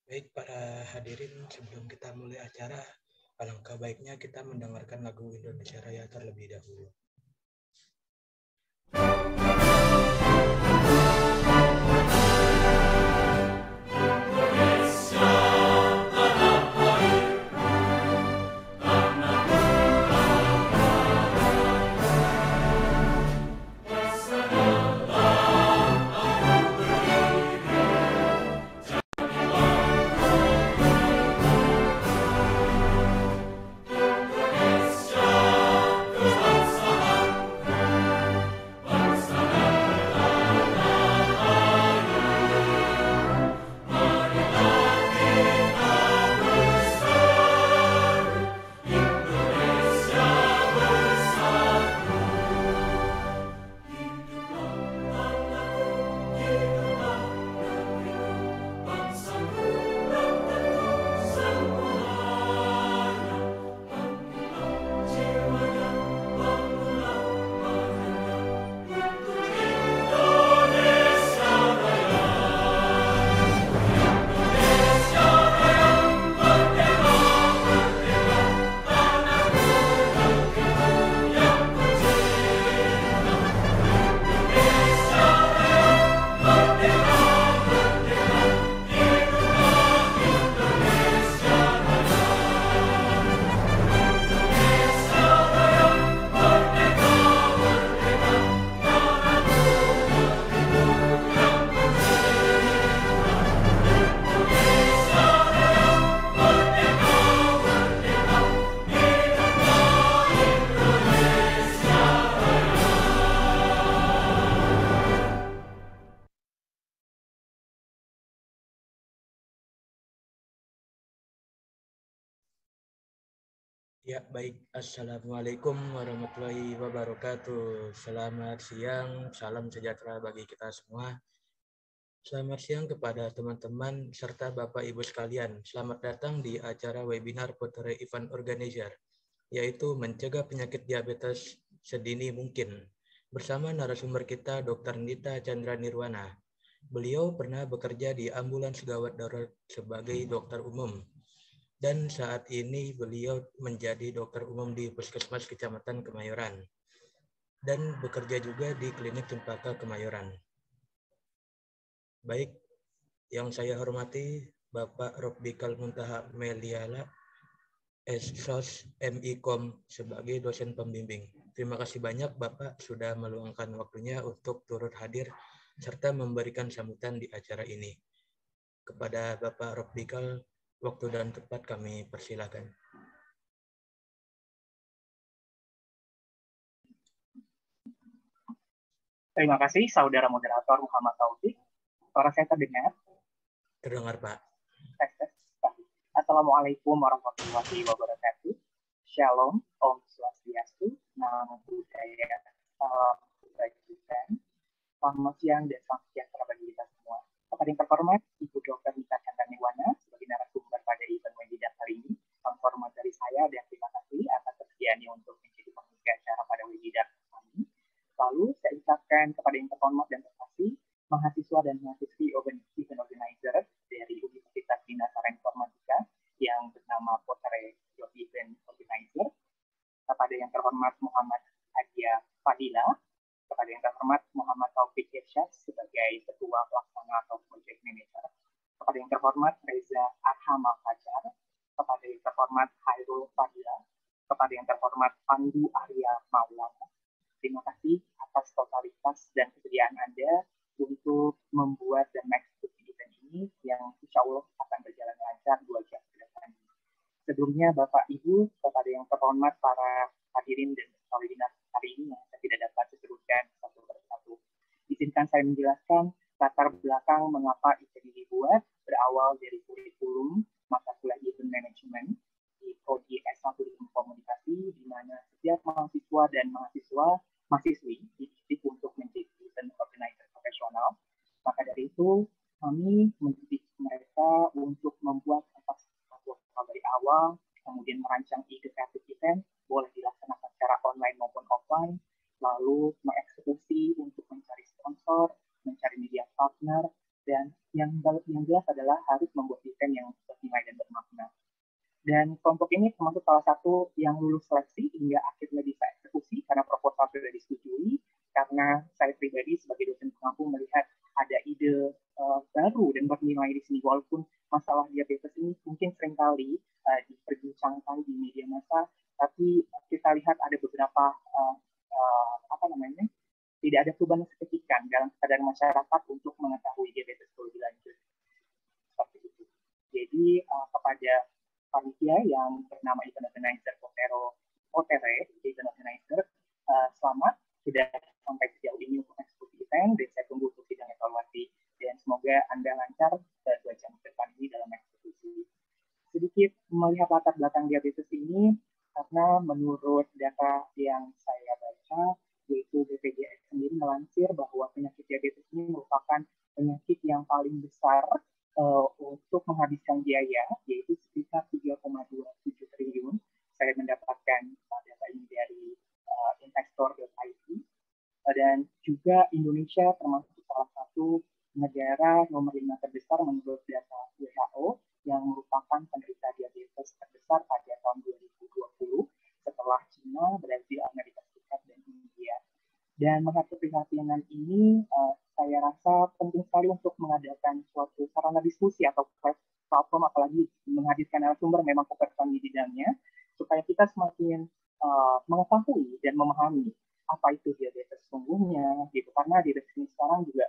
Baik para hadirin, sebelum kita mulai acara, alangkah baiknya kita mendengarkan lagu Indonesia Raya terlebih dahulu. Ya, baik. Assalamualaikum warahmatullahi wabarakatuh. Selamat siang, salam sejahtera bagi kita semua. Selamat siang kepada teman-teman serta Bapak Ibu sekalian. Selamat datang di acara webinar Putere Event Organizer, yaitu mencegah penyakit diabetes sedini mungkin. Bersama narasumber kita, Dr. Nita Chandra Nirwana. Beliau pernah bekerja di ambulans gawat darurat sebagai dokter umum. Dan saat ini beliau menjadi dokter umum di Puskesmas Kecamatan Kemayoran. Dan bekerja juga di Klinik Cempaka Kemayoran. Baik, yang saya hormati Bapak Robbikal Muntaha Meliala, SSOS MIKOM sebagai dosen pembimbing. Terima kasih banyak Bapak sudah meluangkan waktunya untuk turut hadir serta memberikan sambutan di acara ini. Kepada Bapak Robbikal, waktu dan tempat kami persilakan. Terima kasih, Saudara Moderator Muhammad Taufik. Suara saya terdengar? Terdengar, Pak. Assalamualaikum warahmatullahi wabarakatuh. Shalom, Om Swastiastu, Namo Buddhaya, Salam Kebajikan. Selamat siang dan selamat sejahtera bagi kita semua. Kepada yang terhormat, Ibu Dr. Nita Chandra Nirwana sebagai narasumber pada event webinar hari ini. Salam hormat dari saya dan terima kasih atas kesediaannya untuk menjadi pengisi acara pada webinar kami. Lalu saya ucapkan kepada yang terhormat dan terkasih mahasiswa dan mahasiswi event organizer dari Universitas Dinasara Informatika yang bernama Putere Event Organizer, kepada yang terhormat Muhammad Hadia Fadila, kepada yang terhormat Muhammad Taufik Irsyad sebagai Ketua Pelaksana atau Project Manager, kepada yang terhormat Reza Arham Fajar, kepada yang terhormat Hairul Fadila, kepada yang terhormat Pandu Arya Maulana. Terima kasih atas totalitas dan kesediaan Anda untuk membuat dan mengeksekusi event ini yang insya Allah akan berjalan lancar 2 jam ke depan. Sebelumnya Bapak Ibu, kepada yang terhormat para hadirin dan webinar hari ini yang saya tidak dapat disebutkan satu persatu. Izinkan saya menjelaskan latar belakang mengapa event ini dibuat, berawal dari kurikulum mata kuliah event management di Prodi S1 Ilmu Komunikasi, di mana setiap mahasiswa dan mahasiswi dididik untuk menjadi event organizer profesional. Maka dari itu, kami mendidik mereka untuk membuat kapasitas dari awal, kemudian merancang ide kreatif event, boleh dilaksanakan secara online maupun offline, lalu mengeksekusi untuk mencari sponsor, mencari media partner, Dan yang jelas adalah harus membuat desain yang bernilai dan bermakna. Dan kelompok ini termasuk salah satu yang lulus seleksi hingga akhirnya bisa eksekusi karena proposal sudah disetujui. Karena saya pribadi sebagai dosen pengampu melihat ada ide baru dan bernilai di sini, walaupun masalah diabetes ini mungkin seringkali diperbincangkan di media massa, tapi kita lihat ada beberapa tidak ada perubahan signifikan dalam kesadaran masyarakat untuk mengetahui diabetes lebih lanjut. Seperti itu. Jadi kepada panitia yang bernama Event Organizer Event Organizer, selamat sudah sampai sejauh ini untuk eksekusi event, dan saya tunggu untuk sidang evaluasi, dan semoga Anda lancar 2 jam ke depan ini dalam eksekusi. Sedikit melihat latar belakang diabetes ini, karena menurut data yang saya baca, yaitu BPJS sendiri melansir bahwa penyakit diabetes ini merupakan penyakit yang paling besar untuk menghabiskan biaya, yaitu sekitar 3,27 triliun. Saya mendapatkan data ini dari investor.id, dan juga Indonesia termasuk salah satu negara nomor 5 terbesar menurut data WHO yang merupakan penderita diabetes terbesar pada tahun 2020 setelah China, Brazil, Amerika Serikat, dan India. Dan melihat keprihatinan ini, saya rasa penting sekali untuk mengadakan suatu sarana diskusi atau platform, apalagi menghadirkan narasumber memang kompeten di bidangnya, supaya kita semakin mengetahui dan memahami apa itu diabetes sesungguhnya, gitu. Karena diabetes ini sekarang juga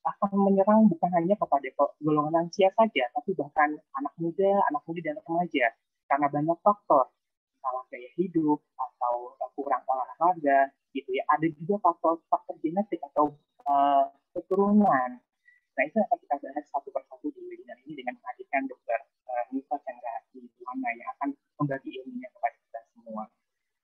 akan menyerang bukan hanya kepada golongan lansia saja, tapi bahkan anak muda dan remaja, karena banyak faktor, salah gaya hidup atau kurang olahraga, gitu ya. Ada juga faktor genetik atau keturunan. Nah, itu akan kita bahas satu persatu di webinar ini dengan menghadirkan Dr. Nita Chandra Nirwana yang akan membagi ilmunya kepada kita semua.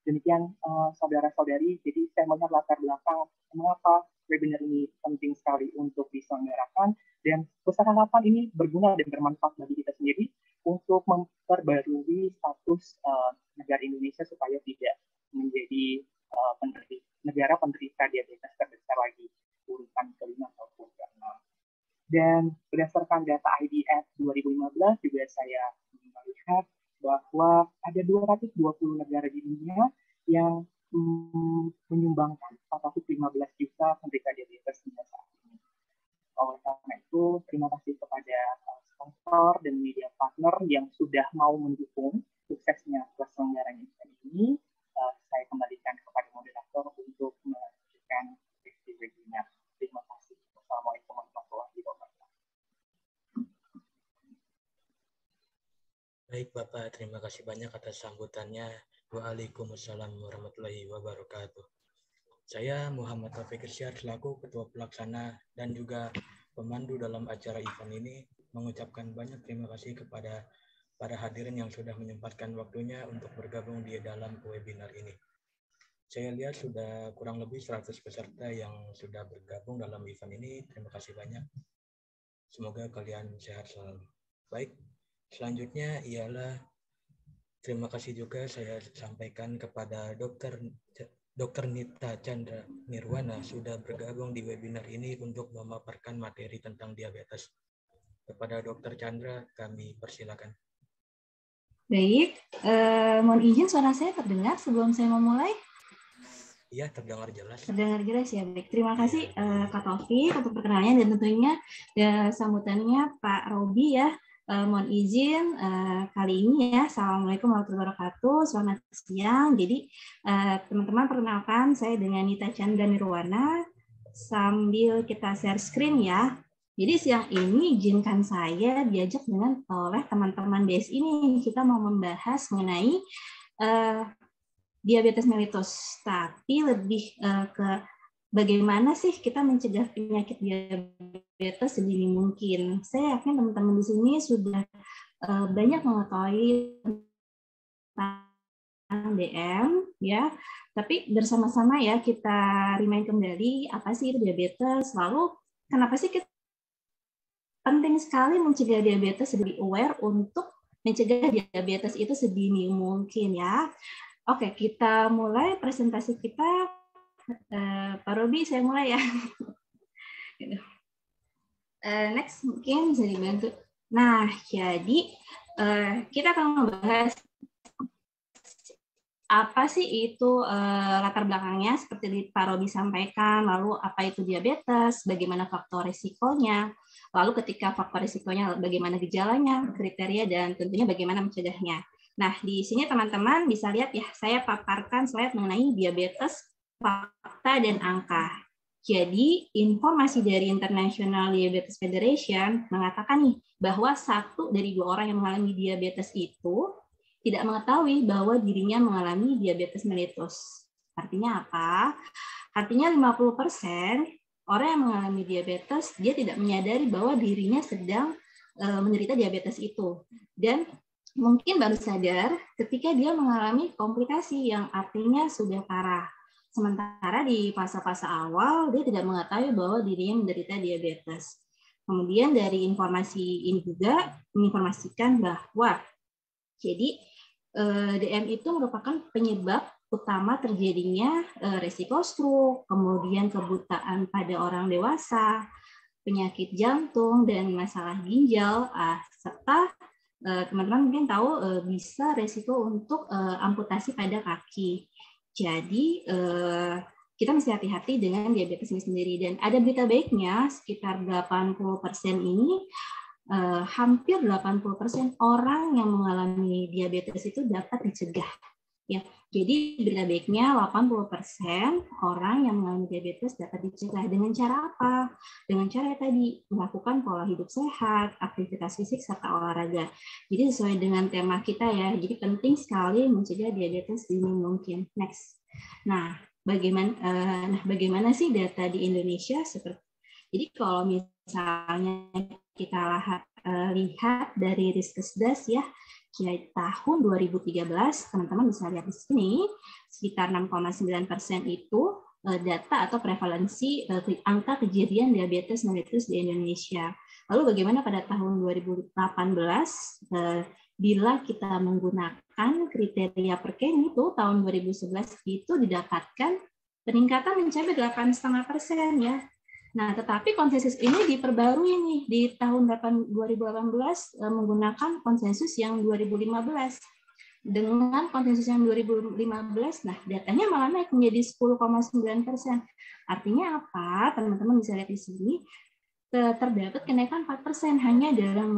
Demikian saudara-saudari, jadi saya melihat latar belakang mengapa webinar ini penting sekali untuk diselenggarakan, dan Pusaka Harapan ini berguna dan bermanfaat bagi kita sendiri untuk memperbarui status negara Indonesia supaya tidak menjadi negara penderita diabetes terbesar lagi, urutan kelima ataupun ke-6. Dan berdasarkan data IDF 2015 juga saya melihat bahwa ada 220 negara di dunia yang menyumbangkan 415 juta penderita diabetes hingga saat ini. Oleh karena itu, terima kasih kepada sponsor dan media partner yang sudah mau mendukung suksesnya penyelenggaraan event ini. Saya kembalikan kepada moderator untuk melanjutkan sesi webinar. Terima kasih. Wassalamualaikum warahmatullahi wabarakatuh. Baik Bapak, terima kasih banyak atas sambutannya. Waalaikumsalam warahmatullahi wabarakatuh. Saya Muhammad Taufik Irsyad selaku Ketua Pelaksana dan juga pemandu dalam acara event ini mengucapkan banyak terima kasih kepada para hadirin yang sudah menyempatkan waktunya untuk bergabung di dalam webinar ini. Saya lihat sudah kurang lebih 100 peserta yang sudah bergabung dalam event ini. Terima kasih banyak. Semoga kalian sehat selalu. Baik, selanjutnya ialah terima kasih juga saya sampaikan kepada Dr. Nita Chandra Nirwana sudah bergabung di webinar ini untuk memaparkan materi tentang diabetes. Kepada Dr. Chandra, kami persilakan. Baik, mohon izin suara saya terdengar sebelum saya memulai? Iya, terdengar jelas. Terdengar jelas ya, baik. Terima kasih Kak Taufik untuk perkenalannya dan tentunya sambutannya Pak Robi ya. Mohon izin kali ini ya. Assalamualaikum warahmatullahi wabarakatuh. Selamat siang. Jadi teman-teman perkenalkan saya dengan Nita Chandra Nirwana. Sambil kita share screen ya. Jadi siang ini izinkan saya diajak oleh teman-teman DS ini. Kita mau membahas mengenai diabetes mellitus, tapi lebih ke bagaimana sih kita mencegah penyakit diabetes sedini mungkin. Saya yakin teman-teman di sini sudah banyak mengetahui tentang DM, ya. Tapi bersama-sama ya kita remind kembali apa sih itu diabetes, lalu kenapa sih kita penting sekali mencegah diabetes, lebih aware untuk mencegah diabetes itu sedini mungkin ya. Oke, kita mulai presentasi kita. Pak Robi, saya mulai ya. Next mungkin bisa dibantu. Nah, jadi kita akan membahas apa sih itu latar belakangnya seperti Pak Robi sampaikan, lalu apa itu diabetes, bagaimana faktor risikonya, lalu ketika faktor risikonya bagaimana gejalanya, kriteria, dan tentunya bagaimana mencegahnya. Nah, di sini teman-teman bisa lihat ya, saya paparkan slide mengenai diabetes, fakta, dan angka. Jadi, informasi dari International Diabetes Federation mengatakan nih, bahwa 1 dari 2 orang yang mengalami diabetes itu tidak mengetahui bahwa dirinya mengalami diabetes mellitus. Artinya apa? Artinya 50% orang yang mengalami diabetes, dia tidak menyadari bahwa dirinya sedang menderita diabetes itu. Dan mungkin baru sadar ketika dia mengalami komplikasi yang artinya sudah parah. Sementara di fase-fase awal, dia tidak mengetahui bahwa dirinya menderita diabetes. Kemudian dari informasi ini juga menginformasikan bahwa jadi DM itu merupakan penyebab utama terjadinya resiko stroke, kemudian kebutaan pada orang dewasa, penyakit jantung, dan masalah ginjal, serta teman-teman mungkin tahu bisa resiko untuk amputasi pada kaki. Jadi kita mesti hati-hati dengan diabetes ini sendiri. Dan ada berita baiknya, sekitar 80% ini hampir 80% orang yang mengalami diabetes itu dapat dicegah. Ya, jadi berita baiknya 80% orang yang mengalami diabetes dapat dicegah dengan cara apa? Dengan cara tadi melakukan pola hidup sehat, aktivitas fisik serta olahraga. Jadi sesuai dengan tema kita ya. Jadi penting sekali mencegah diabetes dini mungkin. Next. Nah, bagaimana sih data di Indonesia seperti? Jadi kalau misalnya kita lihat dari Riskesdas ya, tahun 2013, teman-teman bisa lihat di sini, sekitar 6,9% itu data atau prevalensi angka kejadian diabetes mellitus di Indonesia. Lalu bagaimana pada tahun 2018, bila kita menggunakan kriteria Perken itu, tahun 2011 itu didapatkan peningkatan mencapai 8,5% ya. Nah, tetapi konsensus ini diperbarui nih di tahun 2018 menggunakan konsensus yang 2015. Dengan konsensus yang 2015, nah datanya malah naik menjadi 10,9%. Artinya apa? Teman-teman bisa lihat di sini, terdapat kenaikan 4% hanya dalam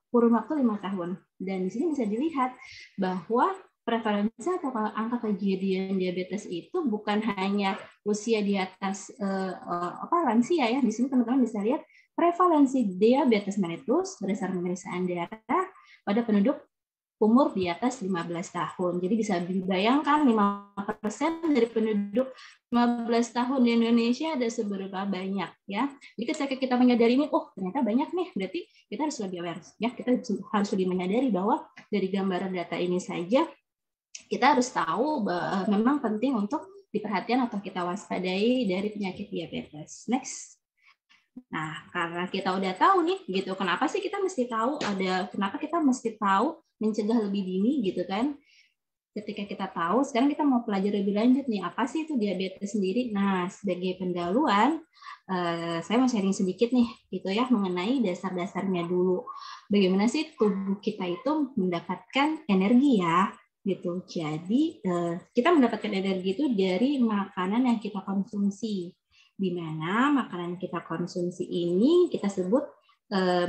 kurun waktu 5 tahun. Dan di sini bisa dilihat bahwa prevalensi atau angka kejadian diabetes itu bukan hanya usia di atas lansia ya. Di sini teman-teman bisa lihat prevalensi diabetes mellitus berdasarkan pemeriksaan darah pada penduduk umur di atas 15 tahun. Jadi bisa dibayangkan 5% dari penduduk 15 tahun di Indonesia ada seberapa banyak ya. Jadi ketika kita menyadari ini, oh ternyata banyak nih, berarti kita harus lebih aware ya. Kita harus lebih menyadari bahwa dari gambaran data ini saja kita harus tahu bahwa memang penting untuk diperhatikan atau kita waspadai dari penyakit diabetes. Next. Nah, karena kita udah tahu nih, gitu. Kenapa sih kita mesti tahu kenapa kita mesti tahu mencegah lebih dini, gitu kan? Ketika kita tahu, sekarang kita mau pelajari lebih lanjut nih, apa sih itu diabetes sendiri? Nah, sebagai pendahuluan, saya mau sharing sedikit nih, gitu ya, mengenai dasar-dasarnya dulu. Bagaimana sih tubuh kita itu mendapatkan energi ya? Gitu. Jadi kita mendapatkan energi itu dari makanan yang kita konsumsi, di mana makanan yang kita konsumsi ini kita sebut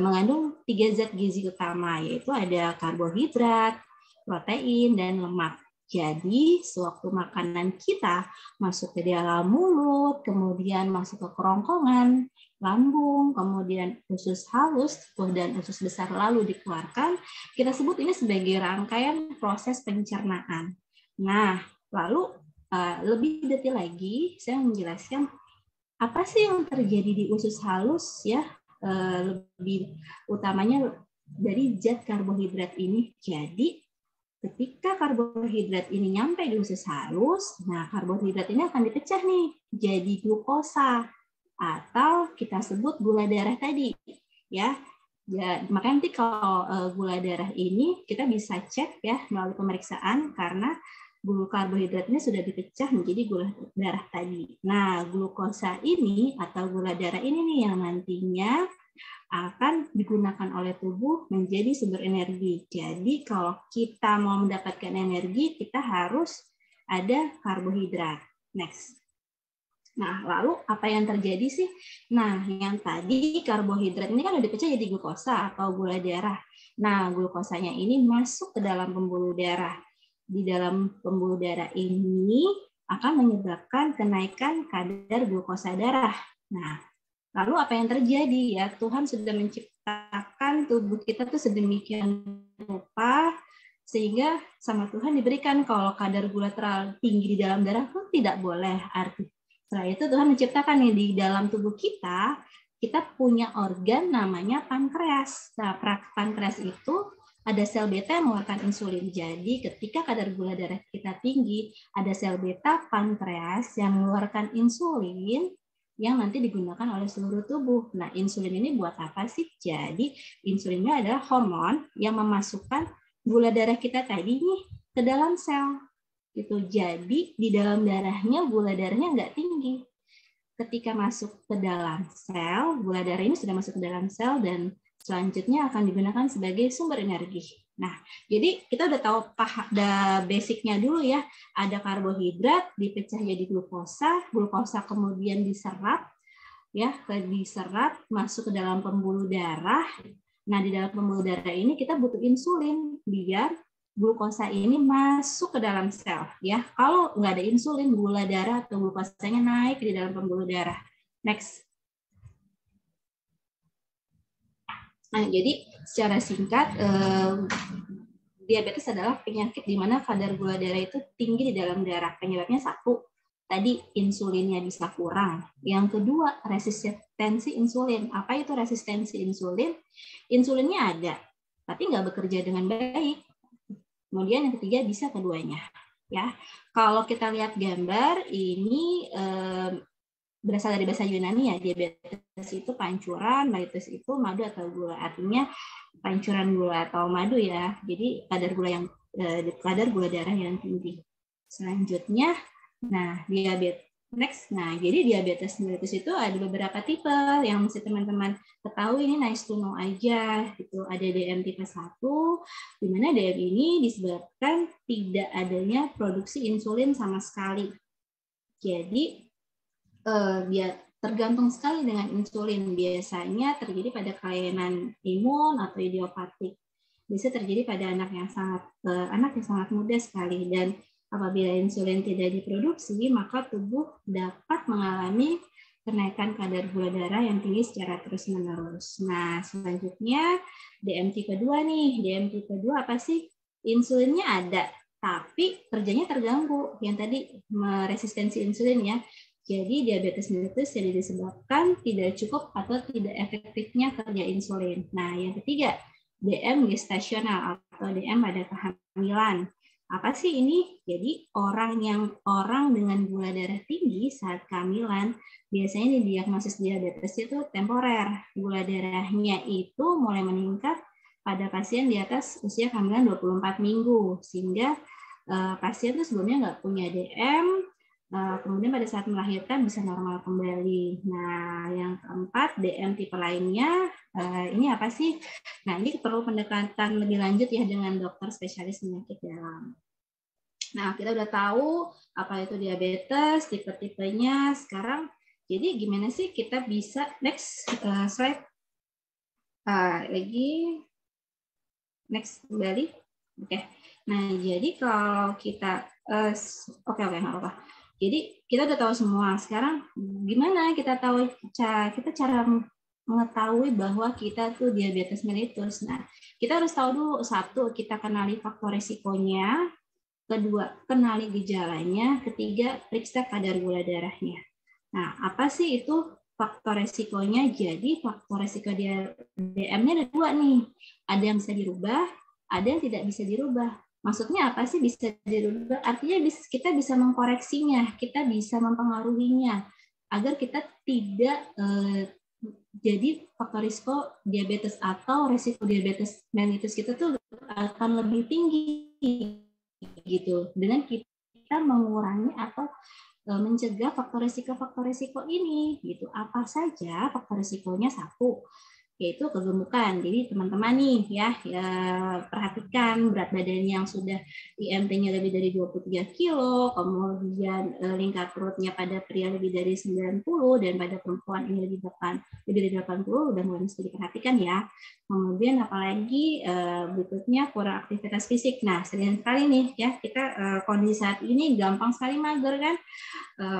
mengandung 3 zat gizi utama, yaitu ada karbohidrat, protein, dan lemak. Jadi sewaktu makanan kita masuk ke dalam mulut, kemudian masuk ke kerongkongan, lambung, kemudian usus halus dan usus besar lalu dikeluarkan, kita sebut ini sebagai rangkaian proses pencernaan. Nah, lalu lebih detail lagi, saya menjelaskan apa sih yang terjadi di usus halus ya, lebih utamanya dari zat karbohidrat ini. Jadi ketika karbohidrat ini nyampe di usus halus, nah karbohidrat ini akan dipecah nih jadi glukosa, atau kita sebut gula darah tadi ya. Makanya nanti kalau gula darah ini kita bisa cek ya melalui pemeriksaan, karena karbohidrat ini sudah dipecah menjadi gula darah tadi. Nah, glukosa ini atau gula darah ini nih yang nantinya akan digunakan oleh tubuh menjadi sumber energi. Jadi kalau kita mau mendapatkan energi, kita harus ada karbohidrat. Next. Nah, lalu apa yang terjadi sih? Nah, yang tadi karbohidrat ini kan udah dipecah jadi glukosa atau gula darah. Nah, glukosanya ini masuk ke dalam pembuluh darah. Di dalam pembuluh darah ini akan menyebabkan kenaikan kadar glukosa darah. Nah, lalu apa yang terjadi ya? Tuhan sudah menciptakan tubuh kita tuh sedemikian rupa sehingga sama Tuhan diberikan kalau kadar gula terlalu tinggi di dalam darah pun tidak boleh. Setelah itu Tuhan menciptakan nih di dalam tubuh kita punya organ namanya pankreas. Nah, pankreas itu ada sel beta yang mengeluarkan insulin. Jadi ketika kadar gula darah kita tinggi, ada sel beta pankreas yang mengeluarkan insulin yang nanti digunakan oleh seluruh tubuh. Nah, insulin ini buat apa sih? Jadi insulinnya adalah hormon yang memasukkan gula darah kita tadi nih ke dalam sel. Gitu. Jadi di dalam darahnya gula darahnya nggak tinggi. Ketika masuk ke dalam sel, gula darah ini sudah masuk ke dalam sel dan selanjutnya akan digunakan sebagai sumber energi. Nah, jadi kita udah tahu basicnya dulu ya. Ada karbohidrat dipecah jadi glukosa, glukosa kemudian diserap masuk ke dalam pembuluh darah. Nah, di dalam pembuluh darah ini kita butuh insulin biar glukosa ini masuk ke dalam sel ya. Kalau nggak ada insulin, gula darah atau glukosanya naik di dalam pembuluh darah. Next. Nah, jadi secara singkat diabetes adalah penyakit di mana kadar gula darah itu tinggi di dalam darah. Penyebabnya satu, tadi insulinnya bisa kurang. Yang kedua, resistensi insulin. Apa itu resistensi insulin? Insulinnya ada, tapi nggak bekerja dengan baik. Kemudian yang ketiga bisa keduanya, ya. Kalau kita lihat gambar ini berasal dari bahasa Yunani ya, diabetes itu pancuran, mellitus itu madu atau gula. Artinya pancuran gula atau madu ya. Jadi kadar gula darah yang tinggi. Selanjutnya, nah diabetes. Next, nah jadi diabetes mellitus itu ada beberapa tipe yang mesti teman-teman ketahui, ini nice to know aja gitu. Ada DM tipe 1 di mana DM ini disebabkan tidak adanya produksi insulin sama sekali. Jadi dia tergantung sekali dengan insulin. Biasanya terjadi pada kelainan imun atau idiopatik. Bisa terjadi pada anak yang sangat muda sekali, dan apabila insulin tidak diproduksi, maka tubuh dapat mengalami kenaikan kadar gula darah yang tinggi secara terus-menerus. Nah, selanjutnya DM tipe 2 nih. DM tipe 2 apa sih? Insulinnya ada, tapi kerjanya terganggu. Yang tadi resistensi insulin ya. Jadi diabetes mellitus jadi disebabkan tidak cukup atau tidak efektifnya kerja insulin. Nah, yang ketiga, DM gestasional atau DM pada kehamilan. Apa sih ini? Jadi orang dengan gula darah tinggi saat kehamilan biasanya didiagnosis diabetes itu temporer. Gula darahnya itu mulai meningkat pada pasien di atas usia kehamilan 24 minggu, sehingga pasien itu sebelumnya nggak punya DM, kemudian pada saat melahirkan bisa normal kembali. Nah, yang keempat, DM tipe lainnya, ini apa sih? Nah, ini perlu pendekatan lebih lanjut ya dengan dokter spesialis penyakit dalam. Nah, kita udah tahu apa itu diabetes, tipe-tipenya sekarang. Jadi gimana sih kita bisa, next slide, lagi, next kembali. Oke. Nah, jadi kalau kita, oke, nggak apa-apa. Jadi kita udah tahu semua. Sekarang gimana kita tahu cara mengetahui bahwa kita tuh diabetes mellitus? Nah, kita harus tahu dulu, satu, kita kenali faktor risikonya. Kedua, kenali gejalanya. Ketiga, periksa kadar gula darahnya. Nah, apa sih itu faktor resikonya? Jadi faktor resiko DM-nya ada dua nih. Ada yang bisa dirubah, ada yang tidak bisa dirubah. Maksudnya apa sih bisa dirubah? Artinya kita bisa mengkoreksinya, kita bisa mempengaruhinya agar kita tidak jadi faktor risiko diabetes atau resiko diabetes mellitus kita tuh akan lebih tinggi gitu, dengan kita mengurangi atau mencegah faktor risiko ini gitu. Apa saja faktor risikonya? Satu, yaitu kegemukan. Jadi teman-teman nih ya perhatikan berat badan yang sudah IMT-nya lebih dari 23 kilo, kemudian lingkar perutnya pada pria lebih dari 90 dan pada perempuan ini lebih dari 80, udah mulai mesti diperhatikan ya. Kemudian apalagi berikutnya kurang aktivitas fisik. Nah, sering sekali nih ya kita kondisi saat ini gampang sekali mager kan.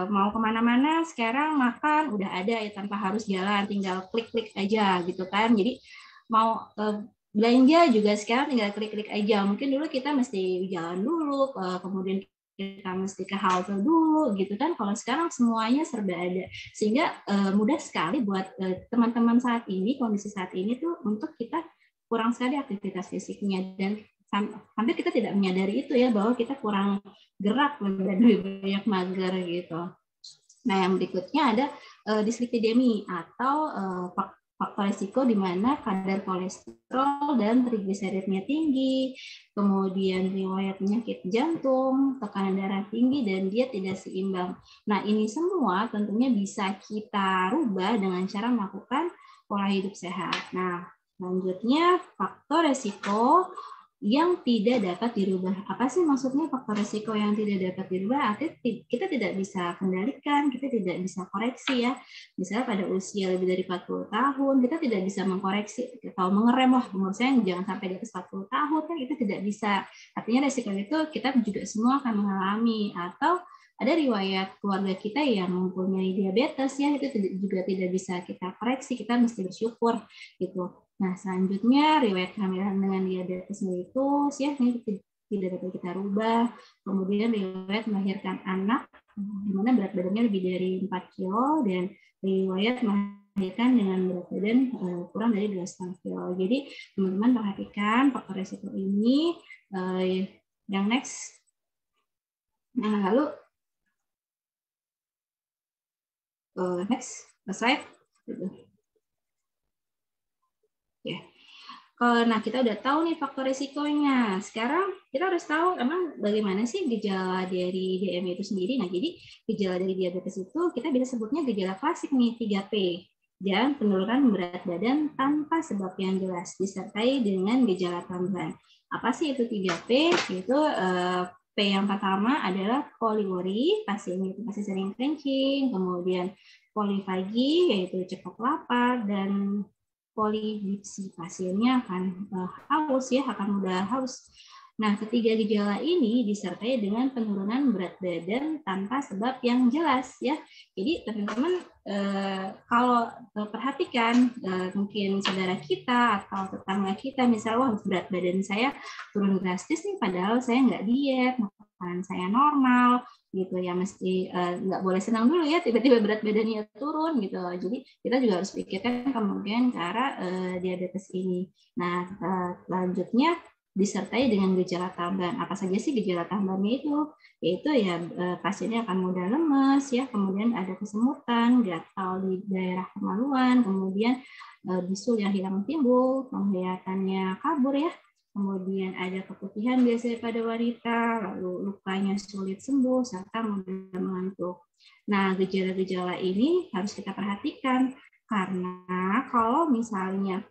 Mau kemana-mana sekarang makan udah ada ya tanpa harus jalan, tinggal klik-klik aja gitu kan. Jadi mau belanja juga sekarang tinggal klik-klik aja. Mungkin dulu kita mesti jalan dulu, kemudian kita mesti ke halte dulu gitu kan. Kalau sekarang semuanya serba ada, sehingga mudah sekali buat teman-teman saat ini, kondisi saat ini tuh untuk kita kurang sekali aktivitas fisiknya, dan hampir kita tidak menyadari itu ya, bahwa kita kurang gerak, lebih banyak mager gitu. Nah, yang berikutnya ada dislipidemi atau faktor risiko di mana kadar kolesterol dan trigliseridnya tinggi, kemudian riwayat penyakit jantung, tekanan darah tinggi, dan diet tidak seimbang. Nah, ini semua tentunya bisa kita rubah dengan cara melakukan pola hidup sehat. Nah, selanjutnya faktor risiko yang tidak dapat dirubah. Apa sih maksudnya faktor risiko yang tidak dapat dirubah? Artinya kita tidak bisa kendalikan, kita tidak bisa koreksi ya. Misalnya pada usia lebih dari 40 tahun, kita tidak bisa mengkoreksi atau mengerem, wah umur saya jangan sampai di atas 40 tahun, kan itu tidak bisa. Artinya risiko itu kita juga semua akan mengalami. Atau ada riwayat keluarga kita yang mempunyai diabetes ya, itu juga tidak bisa kita koreksi, kita mesti bersyukur gitu. Nah, selanjutnya riwayat kehamilan dengan diabetes mellitus ya, ini tidak dapat kita rubah. Kemudian riwayat melahirkan anak di mana berat badannya lebih dari 4 kilo, dan riwayat melahirkan dengan berat badan kurang dari 2,5 kilo. Jadi teman-teman perhatikan faktor risiko ini. Yang next. Nah, lalu next slide. Ya. Nah, kita udah tahu nih faktor risikonya. Sekarang kita harus tahu emang bagaimana sih gejala dari DME itu sendiri. Nah, jadi gejala dari diabetes itu kita bisa sebutnya gejala klasik nih, 3P. Dan penurunan berat badan tanpa sebab yang jelas, disertai dengan gejala tambahan. Apa sih itu 3P? Itu P yang pertama adalah poligori, pasiennya itu pasti sering kencing, kemudian polifagi, yaitu cepat lapar, dan polidipsi, pasiennya akan haus ya, akan mudah haus. Nah, ketiga gejala ini disertai dengan penurunan berat badan tanpa sebab yang jelas ya. Jadi teman-teman kalau perhatikan mungkin saudara kita atau tetangga kita, misalnya wah berat badan saya turun drastis nih, padahal saya nggak diet, makanan saya normal gitu ya, mesti nggak boleh senang dulu ya tiba-tiba berat badannya turun gitu. Jadi kita juga harus pikirkan kemungkinan ke arah diabetes ini. Nah, selanjutnya disertai dengan gejala tambahan. Apa saja sih gejala tambahannya itu? Yaitu ya pasiennya akan mudah lemes ya, kemudian ada kesemutan, gatal di daerah kemaluan, kemudian bisul yang hilang timbul, penglihatannya kabur ya. Kemudian ada keputihan biasanya pada wanita, lalu lukanya sulit sembuh, serta mudah mengantuk. Nah, gejala-gejala ini harus kita perhatikan, karena kalau misalnya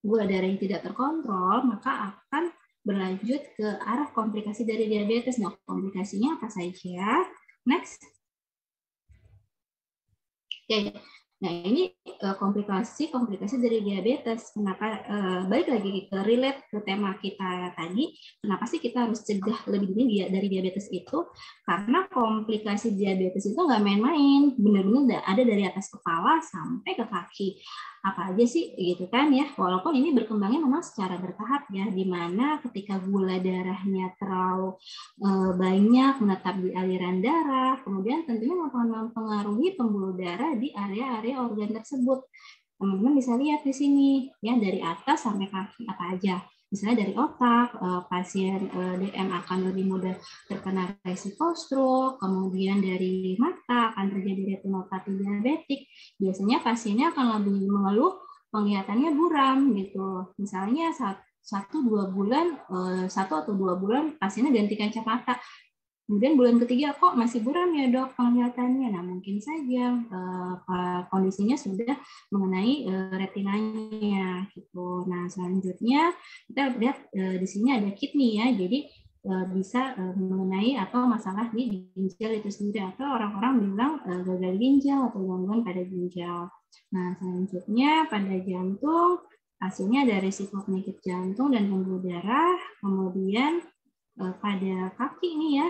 gula darah yang tidak terkontrol, maka akan berlanjut ke arah komplikasi dari diabetes. Nah, komplikasinya apa saja? Next. Oke. Nah, ini komplikasi dari diabetes. Kenapa balik lagi ke relate ke tema kita tadi, kenapa sih kita harus cegah lebih dini dari diabetes itu? Karena komplikasi diabetes itu nggak main-main, benar-benar ada dari atas kepala sampai ke kaki. Apa aja sih gitu kan ya? Walaupun ini berkembangnya memang secara bertahap ya, di mana ketika gula darahnya terlalu banyak menetap di aliran darah, kemudian tentunya mempengaruhi pembuluh darah di area-area organ tersebut. Teman-teman bisa lihat di sini ya, dari atas sampai kaki apa aja. Misalnya dari otak, pasien DM akan lebih mudah terkena resiko stroke, kemudian dari mata akan terjadi retinopati diabetik. Biasanya pasiennya akan lebih mengeluh penglihatannya buram gitu. Misalnya 1 atau 2 bulan pasiennya ganti kaca mata. Kemudian bulan ketiga kok masih buram ya dok penglihatannya. Nah mungkin saja kondisinya sudah mengenai retinanya gitu. Nah selanjutnya kita lihat di sini ada kidney ya. Jadi bisa mengenai atau masalah di ginjal itu sendiri, atau orang-orang bilang gagal ginjal atau gangguan pada ginjal. Nah selanjutnya pada jantung hasilnya ada risiko penyakit jantung dan pembuluh darah. Kemudian pada kaki ini ya,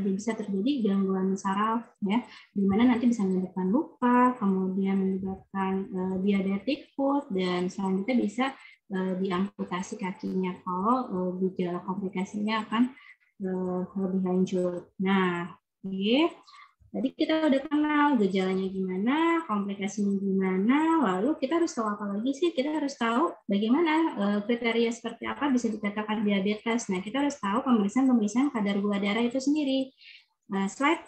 bisa terjadi gangguan saraf ya, di mana nanti bisa menyebabkan luka, kemudian menyebabkan diabetic foot, dan selanjutnya bisa diamputasi kakinya kalau gejala komplikasinya akan lebih lanjut. Nah, oke. Tadi kita udah kenal gejalanya gimana, komplikasinya gimana, lalu kita harus tahu apa lagi sih? Kita harus tahu bagaimana kriteria seperti apa bisa dikatakan diabetes. Nah, kita harus tahu pemeriksaan kadar gula darah itu sendiri. Slide.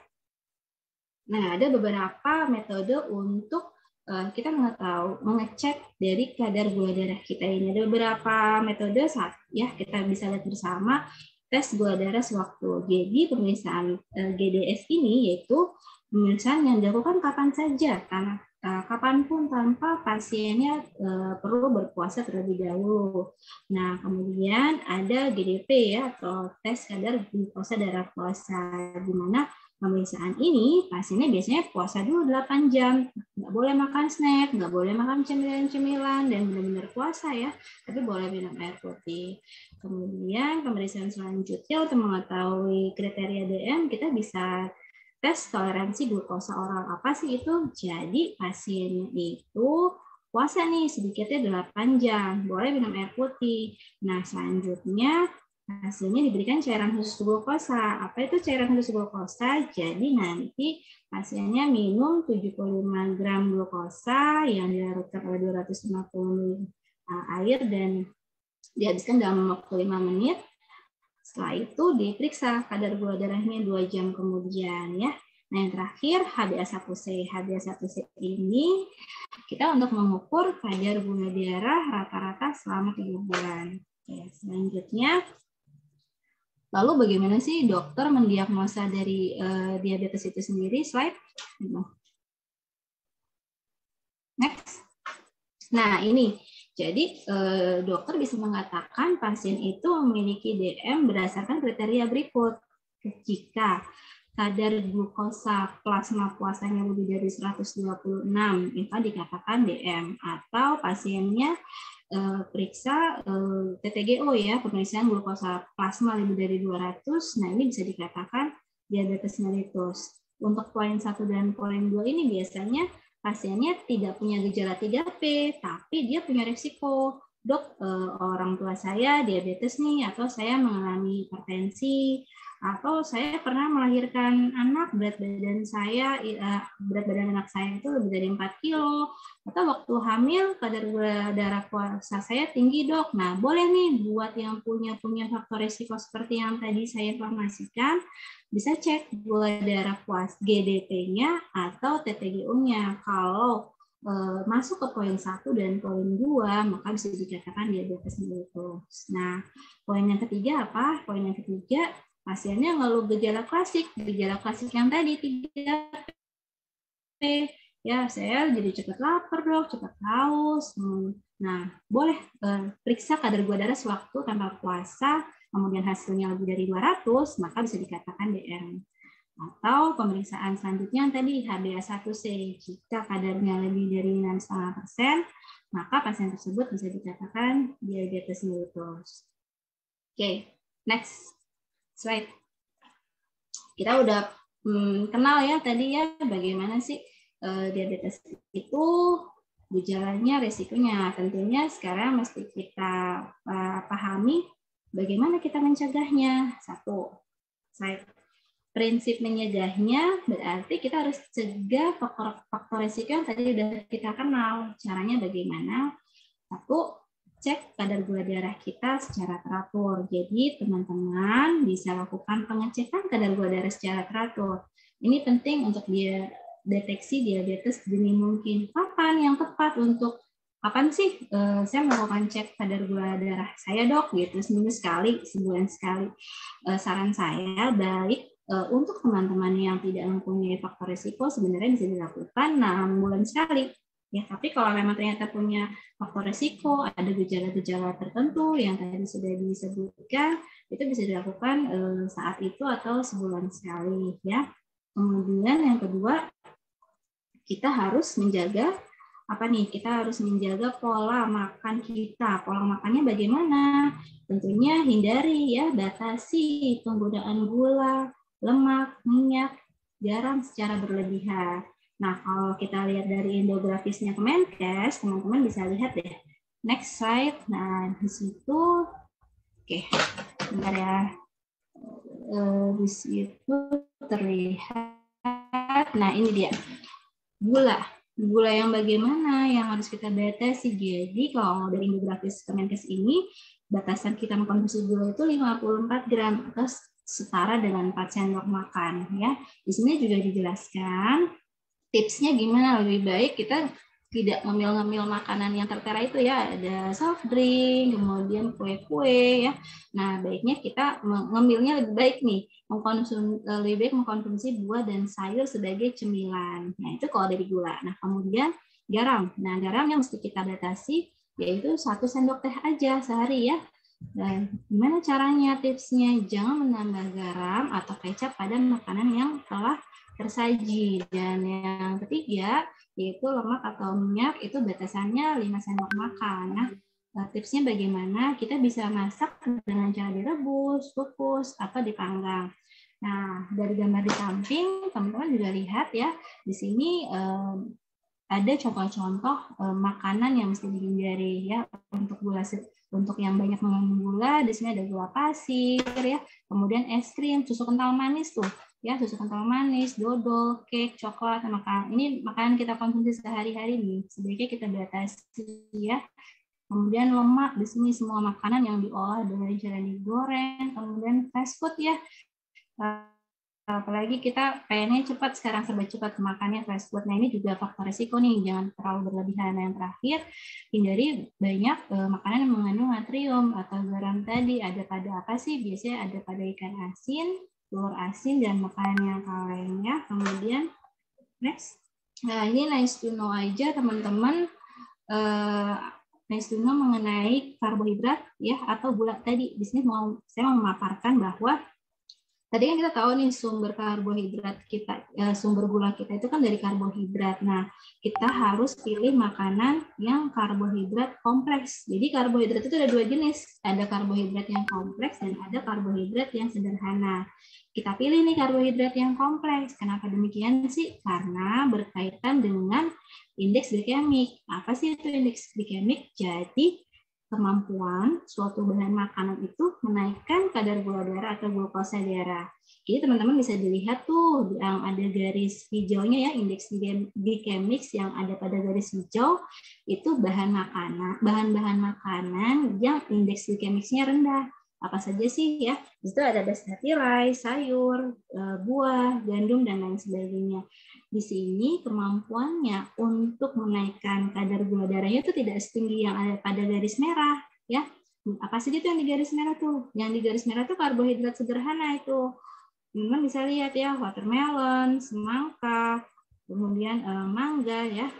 Nah, ada beberapa metode untuk kita mengecek dari kadar gula darah kita ini. Ada beberapa metode ya kita bisa lihat bersama. Tes gula darah sewaktu. Jadi pemeriksaan GDS ini yaitu pemeriksaan yang dilakukan kapan saja, karena kapanpun tanpa pasiennya perlu berpuasa terlebih dahulu. Nah, kemudian ada GDP ya, atau tes kadar glukosa darah puasa, di mana pemeriksaan ini pasiennya biasanya puasa dulu 8 jam, nggak boleh makan snack, nggak boleh makan cemilan-cemilan, dan benar-benar puasa ya, tapi boleh minum air putih. Kemudian pemeriksaan selanjutnya untuk mengetahui kriteria DM, kita bisa tes toleransi glukosa oral. Apa sih itu? Jadi pasiennya itu puasa nih sedikitnya 8 jam, boleh minum air putih. Nah selanjutnya hasilnya diberikan cairan khusus glukosa. Apa itu cairan khusus glukosa? Jadi nanti pasiennya minum 75 gram glukosa yang dilarutkan oleh 250 ml air dan dihabiskan dalam waktu 5 menit. Setelah itu diperiksa kadar gula darahnya 2 jam kemudian ya. Nah yang terakhir HbA1c. HbA1c ini kita untuk mengukur kadar gula darah rata-rata selama 3 bulan. Oke, selanjutnya, lalu bagaimana sih dokter mendiagnosa dari diabetes itu sendiri? Slide. Next. Nah ini. Jadi dokter bisa mengatakan pasien itu memiliki DM berdasarkan kriteria berikut. Jika kadar glukosa plasma puasanya lebih dari 126, itu dikatakan DM. Atau pasiennya periksa TTGO ya, pemeriksaan glukosa plasma lebih dari 200, nah ini bisa dikatakan diabetes mellitus. Untuk poin 1 dan poin 2 ini biasanya pasiennya tidak punya gejala 3P, tapi dia punya resiko. Dok, orang tua saya diabetes nih, atau saya mengalami hipertensi, atau saya pernah melahirkan anak, berat badan anak saya itu lebih dari 4 kilo, atau waktu hamil kadar gula darah puasa saya tinggi dok. Nah, boleh nih buat yang punya faktor resiko seperti yang tadi saya informasikan, bisa cek gula darah puasa GDP-nya atau TTGO-nya. Kalau masuk ke poin 1 dan poin 2, maka bisa dikatakan diabetes mellitus. Nah, poin yang ketiga apa? Poin yang ketiga, pasiennya ngeluh gejala klasik yang tadi 3P. Ya, saya jadi cepat lapar dok, cepat haus. Nah, boleh periksa kadar gula darah sewaktu tanpa puasa, kemudian hasilnya lebih dari 200, maka bisa dikatakan DM. Atau pemeriksaan selanjutnya yang tadi HbA1c, jika kadarnya lebih dari 6,5%, maka pasien tersebut bisa dikatakan diabetes mellitus. Oke, next slide. Kita udah kenal ya tadi ya bagaimana sih diabetes itu gejalanya, resikonya. Tentunya sekarang mesti kita pahami bagaimana kita mencegahnya. 1, prinsip mencegahnya berarti kita harus cegah faktor risiko yang tadi sudah kita kenal. Caranya bagaimana? 1, cek kadar gula darah kita secara teratur. Jadi teman-teman bisa lakukan pengecekan kadar gula darah secara teratur. Ini penting untuk deteksi diabetes dini mungkin. Kapan yang tepat untuk kapan sih saya melakukan cek kadar gula darah saya dok? Gitu seminggu sekali, sebulan sekali. Saran saya baik untuk teman-teman yang tidak mempunyai faktor risiko sebenarnya bisa dilakukan 6 bulan sekali. Ya, tapi kalau memang ternyata punya faktor risiko, ada gejala-gejala tertentu yang tadi sudah disebutkan, itu bisa dilakukan saat itu atau sebulan sekali. Ya. Kemudian yang kedua, kita harus menjaga apa nih? Kita harus menjaga pola makan kita. Pola makannya bagaimana? Tentunya hindari ya, batasi penggunaan gula, lemak, minyak, garam secara berlebihan. Nah, kalau kita lihat dari infografisnya Kemenkes, teman-teman bisa lihat deh. Next slide. Nah, di situ, oke, bentar ya. Di situ terlihat, nah ini dia, gula yang bagaimana yang harus kita batasi. Jadi kalau dari infografis Kemenkes ini, batasan kita mengkonsumsi gula itu 54 gram atau setara dengan 4 sendok makan ya. Di sini juga dijelaskan tipsnya gimana, lebih baik kita tidak ngemil-ngemil makanan yang tertera itu ya, ada soft drink, kemudian kue-kue ya. Nah, baiknya kita ngemilnya lebih baik nih, lebih baik mengkonsumsi buah dan sayur sebagai cemilan. Nah, itu kalau dari gula. Nah, kemudian garam. Nah, garam yang mesti kita batasi yaitu 1 sendok teh aja sehari ya. Dan gimana caranya, tipsnya? Jangan menambah garam atau kecap pada makanan yang telah tersaji. Dan yang ketiga, yaitu lemak atau minyak, itu batasannya 5 sendok makan. Nah, tipsnya bagaimana? Kita bisa masak dengan cara direbus, kukus, atau dipanggang. Nah, dari gambar di samping, teman-teman juga lihat ya, di sini ada contoh-contoh makanan yang mesti dihindari ya untuk yang banyak mengandung gula. Di sini ada gula pasir ya, kemudian es krim, susu kental manis tuh ya, susu kental manis, dodol, cake, coklat, ini makanan kita konsumsi sehari-hari nih, sebaiknya kita batasi ya. Kemudian lemak, di sini semua makanan yang diolah dengan cara digoreng, kemudian fast food ya. Apalagi kita pengennya cepat sekarang, serba cepat makannya fast food. Nah, ini juga faktor risiko nih, jangan terlalu berlebihan. Yang terakhir, hindari banyak makanan yang mengandung natrium atau garam tadi. Ada pada apa sih? Biasanya ada pada ikan asin, telur asin, dan makanan yang kaleng ya. Kemudian next, nah ini nice to know aja teman-teman, nice to know mengenai karbohidrat ya atau gula tadi. Di sini saya mau memaparkan bahwa tadi kan kita tahu nih sumber karbohidrat kita, sumber gula kita itu kan dari karbohidrat. Nah, kita harus pilih makanan yang karbohidrat kompleks. Jadi karbohidrat itu ada 2 jenis, ada karbohidrat yang kompleks dan ada karbohidrat yang sederhana. Kita pilih nih karbohidrat yang kompleks. Kenapa demikian sih? Karena berkaitan dengan indeks glikemik. Apa sih itu indeks glikemik? Jadi kemampuan suatu bahan makanan itu menaikkan kadar gula darah atau glukosa darah. Jadi teman-teman bisa dilihat tuh yang ada garis hijaunya ya, indeks glikemik yang ada pada garis hijau itu bahan-bahan makanan yang indeks glikemiknya rendah. Apa saja sih ya? Di situ ada dasar tirai, sayur, buah, gandum, dan lain sebagainya. Di sini kemampuannya untuk menaikkan kadar gula darahnya itu tidak setinggi yang ada pada garis merah, ya. Apa saja itu yang di garis merah tuh? Yang di garis merah tuh karbohidrat sederhana itu. Teman-teman bisa lihat ya, watermelon, semangka, kemudian mangga ya.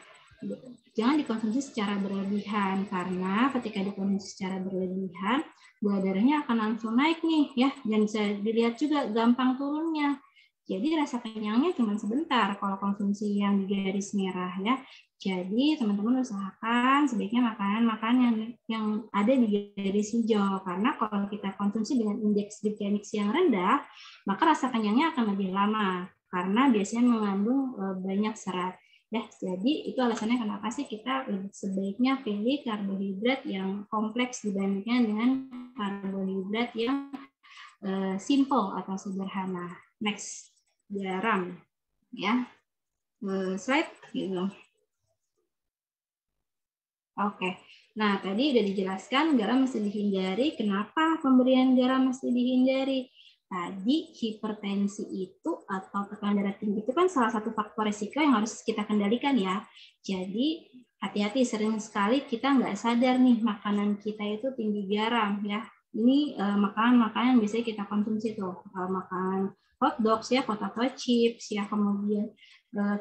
Jangan dikonsumsi secara berlebihan, karena ketika dikonsumsi secara berlebihan, gula darahnya akan langsung naik nih ya, dan bisa dilihat juga gampang turunnya. Jadi rasa kenyangnya cuma sebentar kalau konsumsi yang di garis merah ya. Jadi teman-teman usahakan sebaiknya makanan yang ada di garis hijau, karena kalau kita konsumsi dengan indeks glikemik yang rendah, maka rasa kenyangnya akan lebih lama karena biasanya mengandung banyak serat. Ya, jadi itu alasannya kenapa sih kita sebaiknya pilih karbohidrat yang kompleks dibandingkan dengan karbohidrat yang simple atau sederhana. Next, garam, ya. Slide, gitu. Oke. Nah, tadi udah dijelaskan garam mesti dihindari. Kenapa pemberian garam mesti dihindari? Tadi hipertensi itu atau tekanan darah tinggi itu kan salah satu faktor risiko yang harus kita kendalikan ya. Jadi hati-hati, sering sekali kita nggak sadar nih makanan kita itu tinggi garam ya. Ini makanan-makanan yang biasanya kita konsumsi tuh, makanan hot dogs ya, potato chips ya, kemudian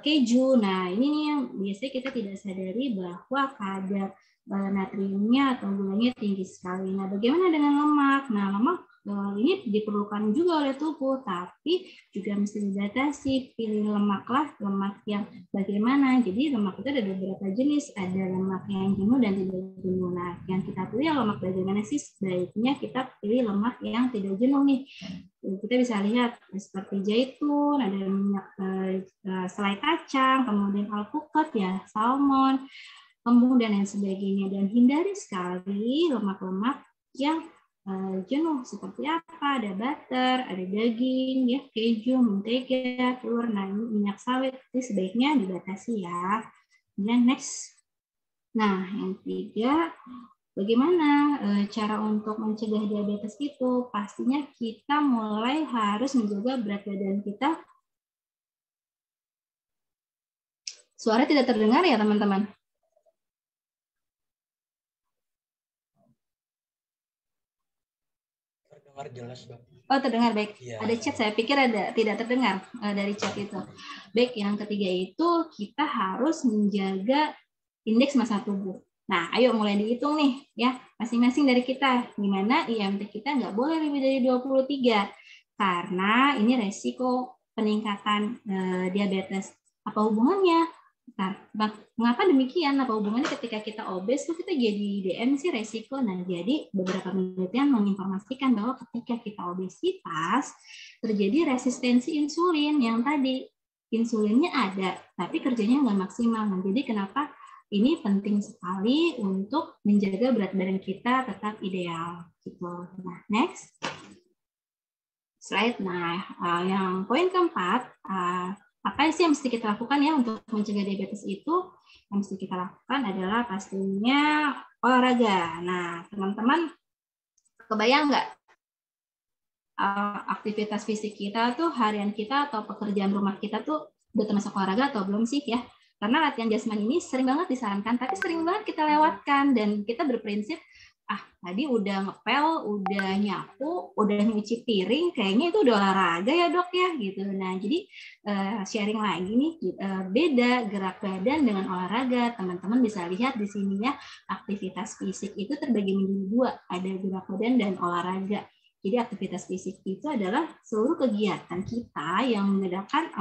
keju. Nah, ini nih yang biasanya kita tidak sadari bahwa kadar natriumnya atau gulanya tinggi sekali. Nah, bagaimana dengan lemak? Nah, lemak ini diperlukan juga oleh tubuh, tapi juga mesti dibatasi. Pilih lemaklah lemak yang bagaimana. Jadi lemak itu ada beberapa jenis, ada lemak yang jenuh dan tidak jenuh. Nah, yang kita pilih lemak bagaimana sih? Sebaiknya kita pilih lemak yang tidak jenuh nih. Kita bisa lihat seperti zaitun, ada minyak selai kacang, kemudian alpukat ya, salmon, kembung dan lain sebagainya. Dan hindari sekali lemak-lemak yang jenuh seperti apa, ada butter, ada daging, ya keju, mentega, telur, nah ini minyak sawit, itu sebaiknya dibatasi ya. Kemudian next, nah yang ketiga, bagaimana cara untuk mencegah diabetes itu? Pastinya kita mulai harus menjaga berat badan kita. Suara tidak terdengar ya teman-teman? Terdengar jelas, Bang. Oh, terdengar, baik. Ya. Ada chat, saya pikir ada tidak terdengar dari chat itu. Baik, yang ketiga itu kita harus menjaga indeks massa tubuh. Nah, ayo mulai dihitung nih ya, masing-masing dari kita. Gimana IMT kita nggak boleh lebih dari 23. Karena ini resiko peningkatan diabetes. Apa hubungannya? Nah, mengapa demikian? Apa hubungannya ketika kita obes tuh kita jadi DM sih resiko? Nah, jadi beberapa penelitian menginformasikan bahwa ketika kita obesitas terjadi resistensi insulin yang tadi insulinnya ada, tapi kerjanya nggak maksimal. Nah, jadi kenapa ini penting sekali untuk menjaga berat badan kita tetap ideal. Gitu. Nah, next slide. Nah, yang poin keempat. Apa sih yang mesti kita lakukan ya untuk mencegah diabetes itu? Yang mesti kita lakukan adalah pastinya olahraga. Nah, teman-teman kebayang nggak aktivitas fisik kita tuh, harian kita atau pekerjaan rumah kita tuh udah termasuk olahraga atau belum sih ya? Karena latihan jasmani ini sering banget disarankan, tapi sering banget kita lewatkan dan kita berprinsip tadi udah ngepel, udah nyapu, udah nyuci piring, kayaknya itu udah olahraga ya dok ya gitu. Nah jadi sharing lagi nih, beda gerak badan dengan olahraga. Teman-teman bisa lihat di sini ya, aktivitas fisik itu terbagi menjadi dua, ada gerak badan dan olahraga. Jadi aktivitas fisik itu adalah seluruh kegiatan kita yang menggerakkan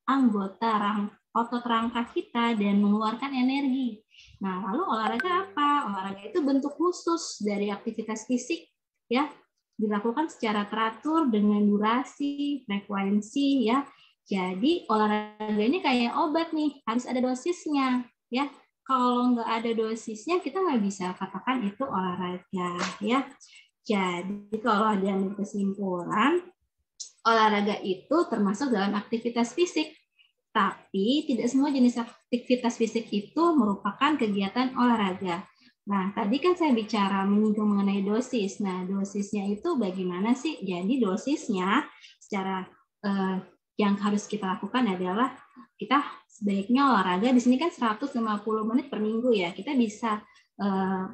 anggota otot rangka kita dan mengeluarkan energi. Nah, lalu olahraga apa? Olahraga itu bentuk khusus dari aktivitas fisik ya, dilakukan secara teratur dengan durasi, frekuensi ya. Jadi olahraga ini kayak obat nih, harus ada dosisnya ya. Kalau nggak ada dosisnya kita nggak bisa katakan itu olahraga ya. Jadi kalau ada kesimpulan, olahraga itu termasuk dalam aktivitas fisik. Tapi tidak semua jenis aktivitas fisik itu merupakan kegiatan olahraga. Nah, tadi kan saya bicara menyinggung mengenai dosis. Nah, dosisnya itu bagaimana sih? Jadi dosisnya secara yang harus kita lakukan adalah kita sebaiknya olahraga di sini kan 150 menit per minggu ya. Kita bisa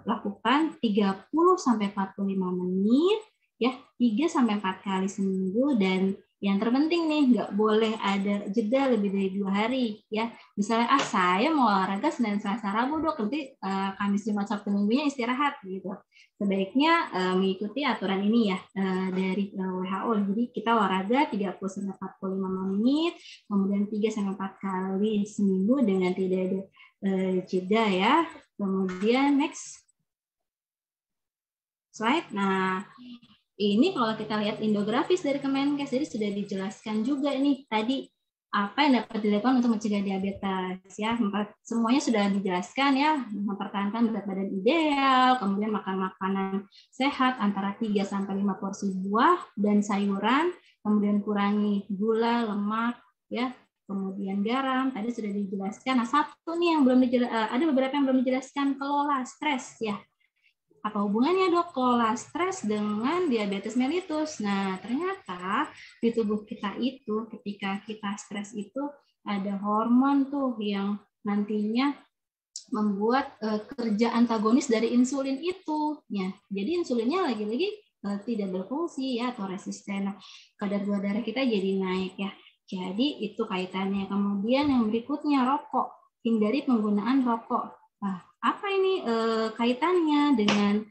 lakukan 30 sampai 45 menit ya, 3 sampai 4 kali seminggu. Dan yang terpenting nih, nggak boleh ada jeda lebih dari 2 hari ya. Misalnya saya mau olahraga Senin, Selasa, Rabu dok, nanti Kamis, Jumat, Sabtu, Minggunya istirahat gitu. Sebaiknya mengikuti aturan ini ya dari WHO. Jadi kita olahraga 30 sampai 45 menit, kemudian 3 sampai 4 kali seminggu dengan tidak ada jeda ya. Kemudian next slide. Nah, ini kalau kita lihat infografis dari Kemenkes, jadi sudah dijelaskan juga nih tadi apa yang dapat dilakukan untuk mencegah diabetes ya. Semuanya sudah dijelaskan ya, mempertahankan berat badan ideal, kemudian makan makanan sehat antara 3 sampai 5 porsi buah dan sayuran, kemudian kurangi gula, lemak ya, kemudian garam, tadi sudah dijelaskan. Nah, satu nih yang belum ada beberapa yang belum dijelaskan, kelola stres ya. Apa hubungannya dok kelola stres dengan diabetes mellitus? Nah, ternyata di tubuh kita itu ketika kita stres itu ada hormon tuh yang nantinya membuat kerja antagonis dari insulin itu. Ya, jadi insulinnya lagi-lagi tidak berfungsi ya atau resisten, kadar gula darah kita jadi naik ya. Jadi itu kaitannya. Kemudian yang berikutnya rokok, hindari penggunaan rokok. Nah, apa ini kaitannya dengan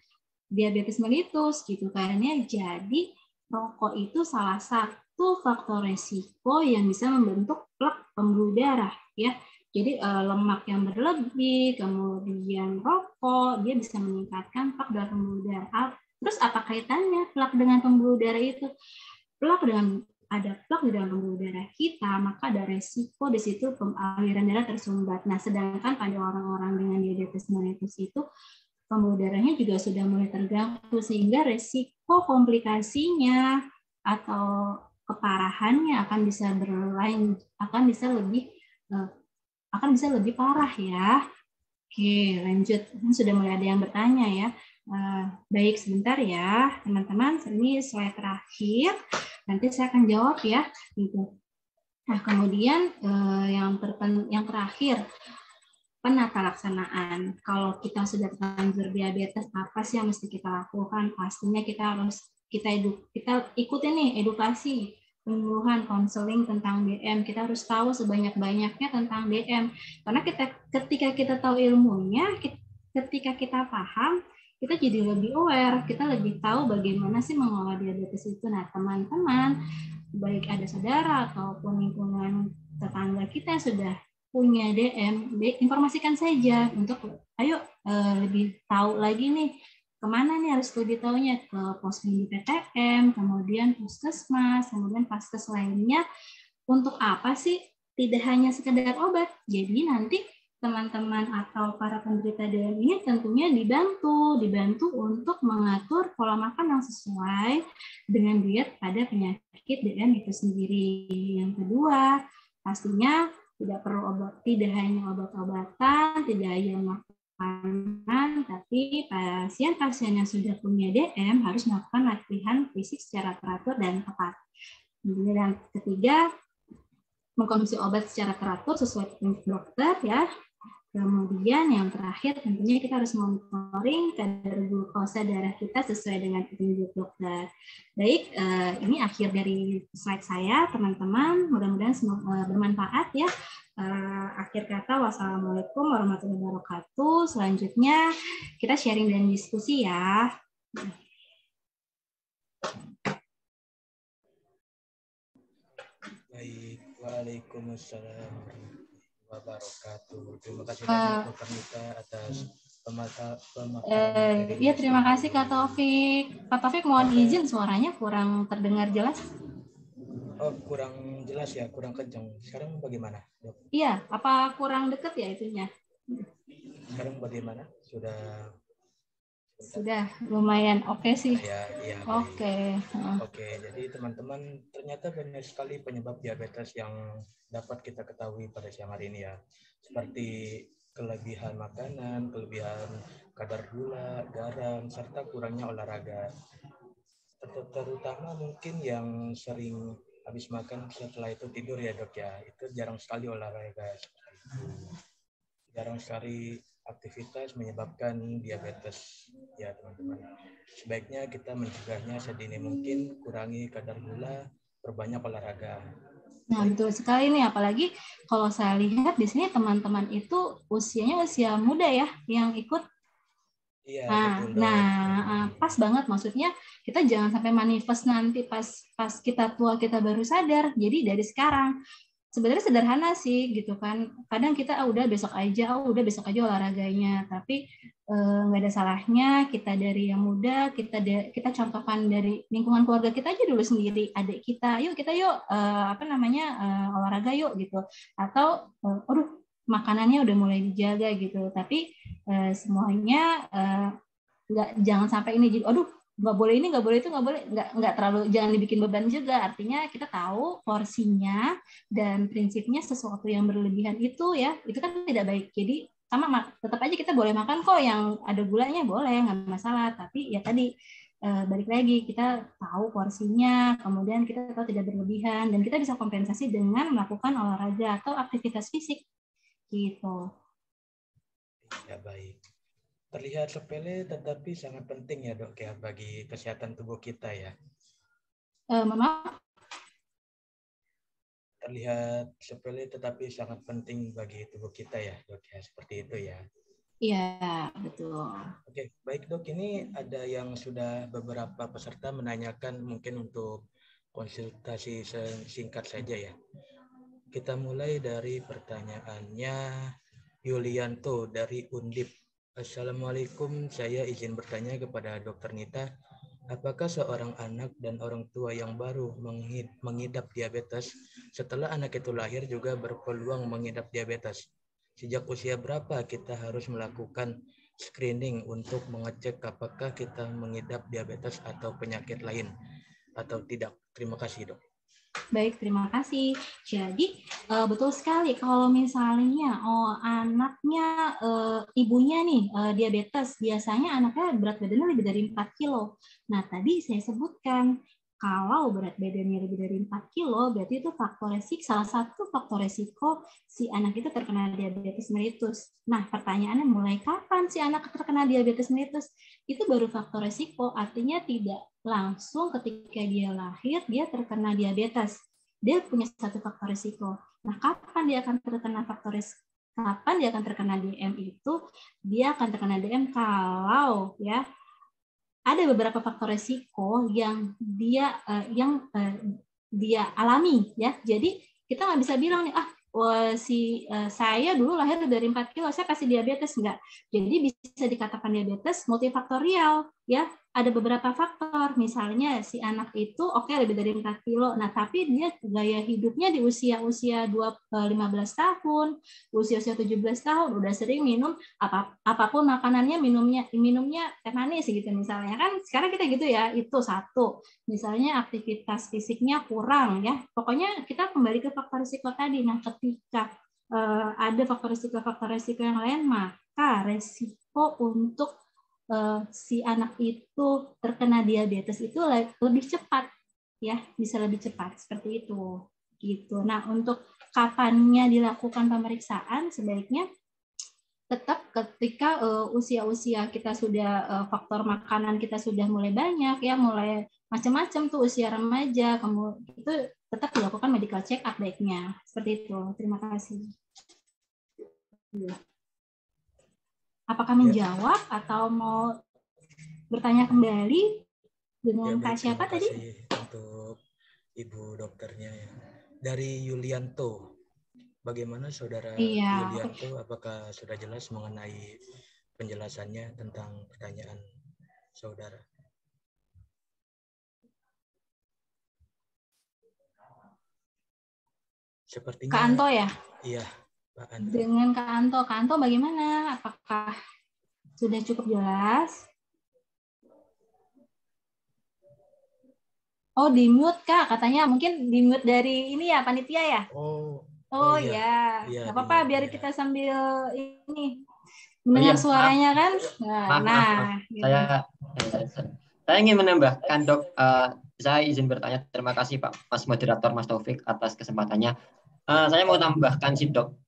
diabetes mellitus gitu kan ya? Jadi rokok itu salah satu faktor resiko yang bisa membentuk plak pembuluh darah ya. Jadi lemak yang berlebih, kemudian rokok, dia bisa meningkatkan plak dalam pembuluh darah. Terus apa kaitannya plak dengan pembuluh darah itu? Ada plak di dalam pembuluh darah kita, maka ada resiko di situ aliran darah tersumbat. Nah, sedangkan pada orang-orang dengan diabetes mellitus itu pembuluh darahnya juga sudah mulai terganggu, sehingga resiko komplikasinya atau keparahannya akan bisa lebih parah ya. Oke, lanjut. Ini sudah mulai ada yang bertanya ya. Baik, sebentar ya, teman-teman. Ini slide terakhir. Nanti saya akan jawab ya. Gitu. Nah, kemudian yang terakhir, penata laksanaan. Kalau kita sudah terlanjur diabetes, apa sih yang mesti kita lakukan? Pastinya kita ikutin nih edukasi, penyuluhan, konseling tentang DM. Kita harus tahu sebanyak-banyaknya tentang DM. Karena ketika kita tahu ilmunya, ketika kita paham, kita jadi lebih aware, kita lebih tahu bagaimana sih mengelola diabetes itu. Nah, teman-teman, baik ada saudara ataupun lingkungan tetangga kita yang sudah punya DM, informasikan saja untuk ayo lebih tahu lagi nih kemana nih harus lebih tahunya, ke Posyandu PTM, kemudian puskesmas, kemudian vaskes lainnya. Untuk apa sih? Tidak hanya sekedar obat. Jadi nanti teman-teman atau para penderita DM ini tentunya dibantu untuk mengatur pola makan yang sesuai dengan diet pada penyakit DM itu sendiri. Yang kedua, pastinya tidak hanya obat-obatan, tidak hanya makanan, tapi pasien-pasien yang sudah punya DM harus melakukan latihan fisik secara teratur dan tepat. Kemudian yang ketiga, mengkonsumsi obat secara teratur sesuai petunjuk dokter ya. Kemudian yang terakhir tentunya kita harus monitoring kadar glukosa darah kita sesuai dengan petunjuk dokter. Baik, ini akhir dari slide saya teman-teman. Mudah-mudahan semoga bermanfaat ya. Akhir kata, wassalamualaikum warahmatullahi wabarakatuh. Selanjutnya kita sharing dan diskusi ya. Baik, waalaikumsalam wabarakatuh. Terima kasih banyak Dr. Nita atas pemaparan. Iya, terima kasih Kak Taufik. Kak Taufik mohon izin, suaranya kurang terdengar jelas. Oh, kurang jelas ya, kurang kencang. Sekarang bagaimana, Dok? Iya, apa kurang dekat ya itunya? Sekarang bagaimana? Sudah lumayan oke sih. Ya, Oke. Oke, jadi teman-teman, ternyata banyak sekali penyebab diabetes yang dapat kita ketahui pada siang hari ini ya. Seperti kelebihan makanan, kelebihan kadar gula, garam, serta kurangnya olahraga. Terutama mungkin yang sering habis makan setelah itu tidur ya dok ya. Itu jarang sekali olahraga seperti itu. Jarang sekali aktivitas menyebabkan diabetes ya teman-teman. Sebaiknya kita mencegahnya sedini mungkin, kurangi kadar gula, perbanyak olahraga. Nah, betul sekali nih, apalagi kalau saya lihat di sini teman-teman itu usianya usia muda ya yang ikut. Iya, pas banget, maksudnya kita jangan sampai manifest nanti pas kita tua kita baru sadar. Jadi dari sekarang sebenarnya sederhana sih gitu kan. Kadang kita udah besok aja olahraganya, tapi nggak ada salahnya kita dari yang muda, kita contohkan dari lingkungan keluarga kita aja dulu sendiri, adik kita, yuk olahraga yuk gitu, atau makanannya udah mulai dijaga gitu. Tapi semuanya jangan sampai ini jadi nggak boleh ini, nggak boleh itu, nggak terlalu, jangan dibikin beban juga. Artinya kita tahu porsinya dan prinsipnya sesuatu yang berlebihan itu kan tidak baik. Jadi tetap aja kita boleh makan kok yang ada gulanya, boleh, nggak masalah. Tapi ya tadi balik lagi kita tahu porsinya, kemudian kita tahu tidak berlebihan, dan kita bisa kompensasi dengan melakukan olahraga atau aktivitas fisik gitu. Ya baik. Terlihat sepele tetapi sangat penting ya dok ya bagi kesehatan tubuh kita ya. Maaf. Terlihat sepele tetapi sangat penting bagi tubuh kita ya dok ya, seperti itu ya. Iya, betul. Oke, baik dok, ini ada yang sudah beberapa peserta menanyakan mungkin untuk konsultasi singkat saja ya. Kita mulai dari pertanyaannya Yulianto dari Undip. Assalamualaikum, saya izin bertanya kepada Dr. Nita, apakah seorang anak dan orang tua yang baru mengidap diabetes setelah anak itu lahir juga berpeluang mengidap diabetes? Sejak usia berapa kita harus melakukan screening untuk mengecek apakah kita mengidap diabetes atau penyakit lain atau tidak? Terima kasih dok. Baik, terima kasih. Jadi betul sekali kalau misalnya anaknya ibunya nih diabetes, biasanya anaknya berat badannya lebih dari 4 kilo. Nah, tadi saya sebutkan kalau berat badannya lebih dari 4 kilo, berarti itu faktor resiko, salah satu faktor resiko si anak itu terkena diabetes mellitus. Nah, pertanyaannya mulai kapan si anak terkena diabetes mellitus? Itu baru faktor resiko, artinya tidak langsung ketika dia lahir dia terkena diabetes. Dia punya satu faktor risiko. Nah, kapan dia akan terkena faktor risiko? Kapan dia akan terkena DM itu? Dia akan terkena DM kalau ya ada beberapa faktor risiko yang dia alami ya. Jadi kita nggak bisa bilang nih saya dulu lahir dari 4 kilo, saya pasti diabetes, enggak. Jadi bisa dikatakan diabetes multifaktorial ya. Ada beberapa faktor, misalnya si anak itu lebih dari 4 kilo, nah tapi dia gaya hidupnya di usia-usia 15 tahun, usia-usia 17 tahun udah sering minum apapun makanannya, minumnya teh manis gitu misalnya, kan sekarang kita gitu ya. Itu satu. Misalnya aktivitas fisiknya kurang ya, pokoknya kita kembali ke faktor risiko tadi. Nah, ketika ada faktor risiko yang lain, maka resiko untuk si anak itu terkena diabetes itu lebih cepat ya, bisa lebih cepat seperti itu gitu. Nah, untuk kapannya dilakukan pemeriksaan, sebaiknya tetap ketika usia-usia kita sudah faktor makanan kita sudah mulai banyak ya, mulai macam-macam tuh usia remaja, kemudian itu tetap dilakukan medical check up baiknya. Seperti itu. Terima kasih. Apakah menjawab atau mau bertanya kembali dengan Kak siapa tadi? Terima kasih untuk Ibu dokternya ya. Dari Yulianto. Bagaimana saudara Yulianto? Apakah sudah jelas mengenai penjelasannya tentang pertanyaan saudara? Sepertinya Kak Anto ya? Iya, Pak Anto. Dengan Kak Anto bagaimana? Apakah sudah cukup jelas? Oh, di-mute Kak, katanya mungkin di-mute dari ini ya, panitia ya? Oh iya. Nggak apa-apa, biar kita sambil ini mendengar suaranya kan. Maaf. Saya ingin menambahkan dok, saya izin bertanya. Terima kasih Pak Mas Moderator Mas Taufik atas kesempatannya. Saya mau tambahkan sih dok.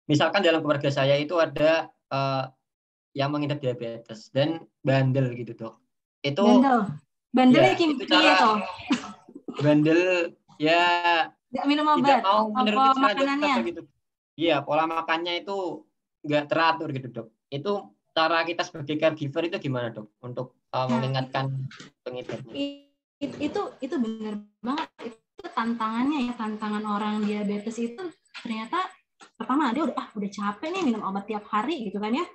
Misalkan dalam keluarga saya itu ada yang mengidap diabetes dan bandel gitu dok. Itu bandelnya itu cara bandel ya. Nggak minum obat, tidak mau menurut makanannya gitu. Iya, pola makannya itu nggak teratur gitu dok. Itu cara kita sebagai caregiver itu gimana dok untuk mengingatkan pengidapnya? Itu benar banget. Itu tantangannya ya, tantangan orang diabetes itu ternyata pertama dia udah capek nih minum obat tiap hari gitu kan ya.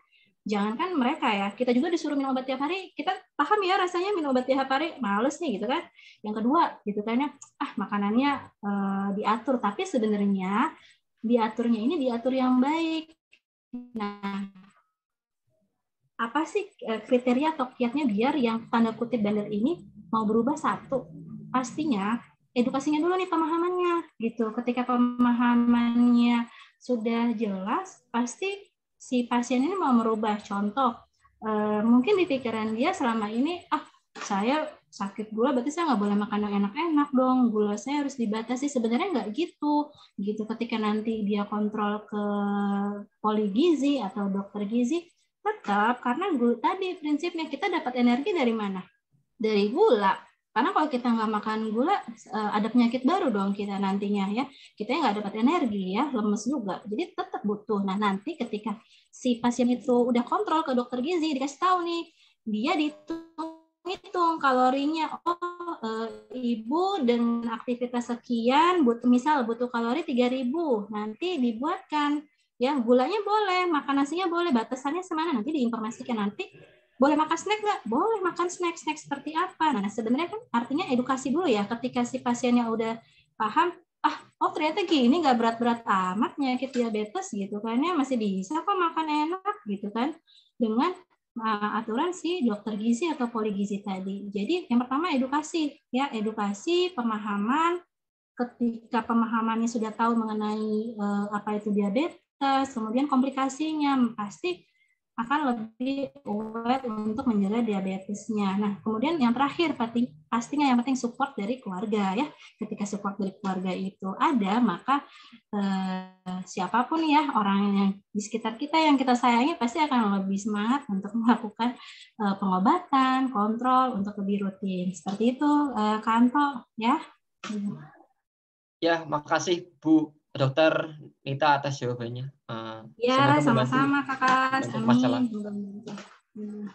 Jangankan mereka ya, kita juga disuruh minum obat tiap hari, kita paham ya rasanya minum obat tiap hari, males nih gitu kan. Yang kedua gitu kan ya, makanannya diatur, tapi sebenarnya diaturnya ini diatur yang baik. Nah, apa sih kriteria atau kiatnya biar yang tanda kutip bandel ini mau berubah? Satu, pastinya edukasinya dulu nih, pemahamannya gitu. Ketika pemahamannya sudah jelas, pasti si pasien ini mau merubah. Contoh, mungkin di pikiran dia selama ini, saya sakit gula, berarti saya nggak boleh makan yang enak-enak dong, gula saya harus dibatasi. Sebenarnya nggak gitu. Ketika nanti dia kontrol ke poligizi atau dokter gizi, Tetap, karena gula tadi prinsipnya kita dapat energi dari mana? Dari gula. Karena kalau kita nggak makan gula, ada penyakit baru dong kita nantinya ya. Kita nggak dapat energi ya, lemes juga. Jadi tetap butuh. Nah nanti ketika si pasien itu udah kontrol ke dokter gizi, dikasih tahu nih, dia dihitung kalorinya. Oh, ibu dengan aktivitas sekian, misal butuh kalori 3.000, nanti dibuatkan. Ya, gulanya boleh, makan nasinya boleh, batasannya semana nanti diinformasikan nanti. Boleh makan snack nggak? Boleh makan snack seperti apa? Nah, sebenarnya kan artinya edukasi dulu ya. Ketika si pasiennya udah paham, oh ternyata gini nggak berat-berat amat penyakit diabetes gitu kan ya, masih bisa kok makan enak gitu kan, dengan aturan si dokter gizi atau poligizi tadi. Jadi yang pertama edukasi ya, edukasi, pemahaman. Ketika pemahamannya sudah tahu mengenai apa itu diabetes, kemudian komplikasinya pasti akan lebih aware untuk menjaga diabetesnya. Nah, kemudian yang terakhir pastinya yang penting support dari keluarga ya. Ketika support dari keluarga itu ada, maka siapapun ya orang yang di sekitar kita yang kita sayangi pasti akan lebih semangat untuk melakukan pengobatan, kontrol untuk lebih rutin. Seperti itu, Kanto ya. Ya, makasih Bu Dokter Nita atas jawabannya. Ya, sama-sama Kakak. Amin.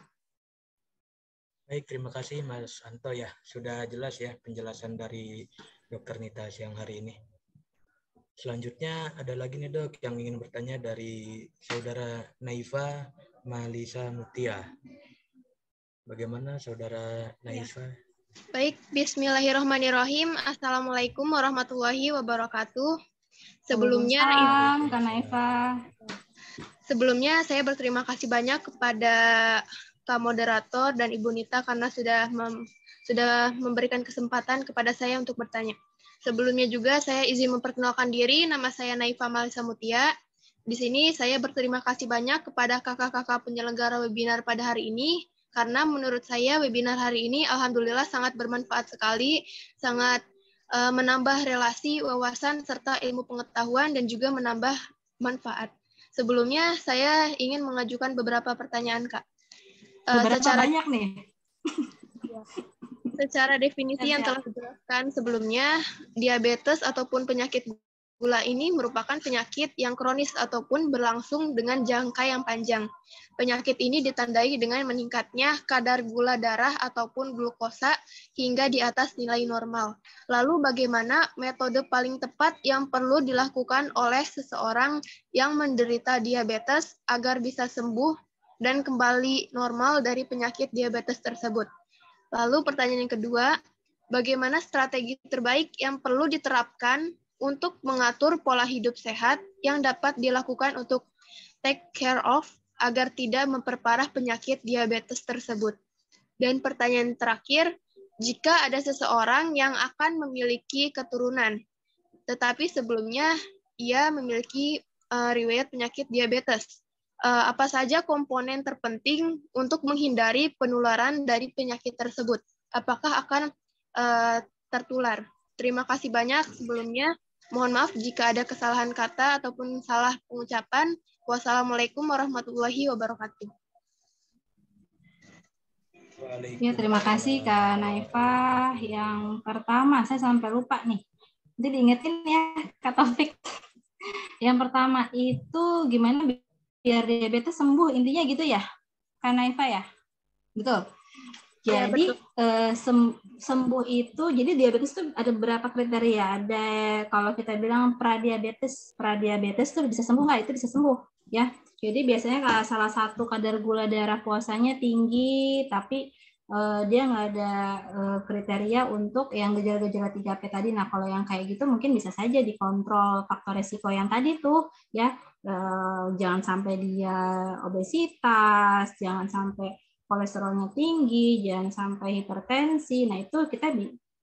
Baik, terima kasih Mas Anto ya. Sudah jelas ya penjelasan dari Dokter Nita siang hari ini. Selanjutnya ada lagi nih Dok yang ingin bertanya dari Saudara Naifa Malisa Mutia. Bagaimana Saudara Naifa? Ya. Baik, bismillahirrahmanirrahim. Assalamualaikum warahmatullahi wabarakatuh. Sebelumnya saya berterima kasih banyak kepada Kak Moderator dan Ibu Nita karena sudah memberikan kesempatan kepada saya untuk bertanya. Sebelumnya juga saya izin memperkenalkan diri, nama saya Naifa Malisa Mutia. Di sini saya berterima kasih banyak kepada kakak-kakak penyelenggara webinar pada hari ini, karena menurut saya webinar hari ini alhamdulillah sangat bermanfaat sekali, sangat menambah relasi, wawasan, serta ilmu pengetahuan, dan juga menambah manfaat. Sebelumnya saya ingin mengajukan beberapa pertanyaan, Kak. Secara banyak nih. Secara definisi yang telah dijelaskan sebelumnya, diabetes ataupun penyakit gula ini merupakan penyakit yang kronis ataupun berlangsung dengan jangka yang panjang. Penyakit ini ditandai dengan meningkatnya kadar gula darah ataupun glukosa hingga di atas nilai normal. Lalu bagaimana metode paling tepat yang perlu dilakukan oleh seseorang yang menderita diabetes agar bisa sembuh dan kembali normal dari penyakit diabetes tersebut? Lalu pertanyaan yang kedua, bagaimana strategi terbaik yang perlu diterapkan untuk mengatur pola hidup sehat yang dapat dilakukan untuk take care of agar tidak memperparah penyakit diabetes tersebut? Dan pertanyaan terakhir, jika ada seseorang yang akan memiliki keturunan, tetapi sebelumnya ia memiliki riwayat penyakit diabetes, apa saja komponen terpenting untuk menghindari penularan dari penyakit tersebut? Apakah akan tertular? Terima kasih banyak sebelumnya. Mohon maaf jika ada kesalahan kata ataupun salah pengucapan. Wassalamualaikum warahmatullahi wabarakatuh. Ya, terima kasih Kak Naifa. Yang pertama, saya sampai lupa nih. Nanti diingetin ya Kak Taufik. Yang pertama itu gimana biar diabetes sembuh, intinya gitu ya Kak Naifa ya? Betul. Jadi ya, sembuh itu, jadi diabetes itu ada beberapa kriteria. Ada kalau kita bilang pradiabetes itu bisa sembuh nggak? Itu bisa sembuh ya. Jadi biasanya kalau salah satu kadar gula darah puasanya tinggi, tapi dia nggak ada kriteria untuk yang gejala-gejala 3P tadi. Nah kalau yang kayak gitu mungkin bisa saja dikontrol faktor resiko yang tadi tuh ya. Jangan sampai dia obesitas, jangan sampai kolesterolnya tinggi, jangan sampai hipertensi. Nah, itu kita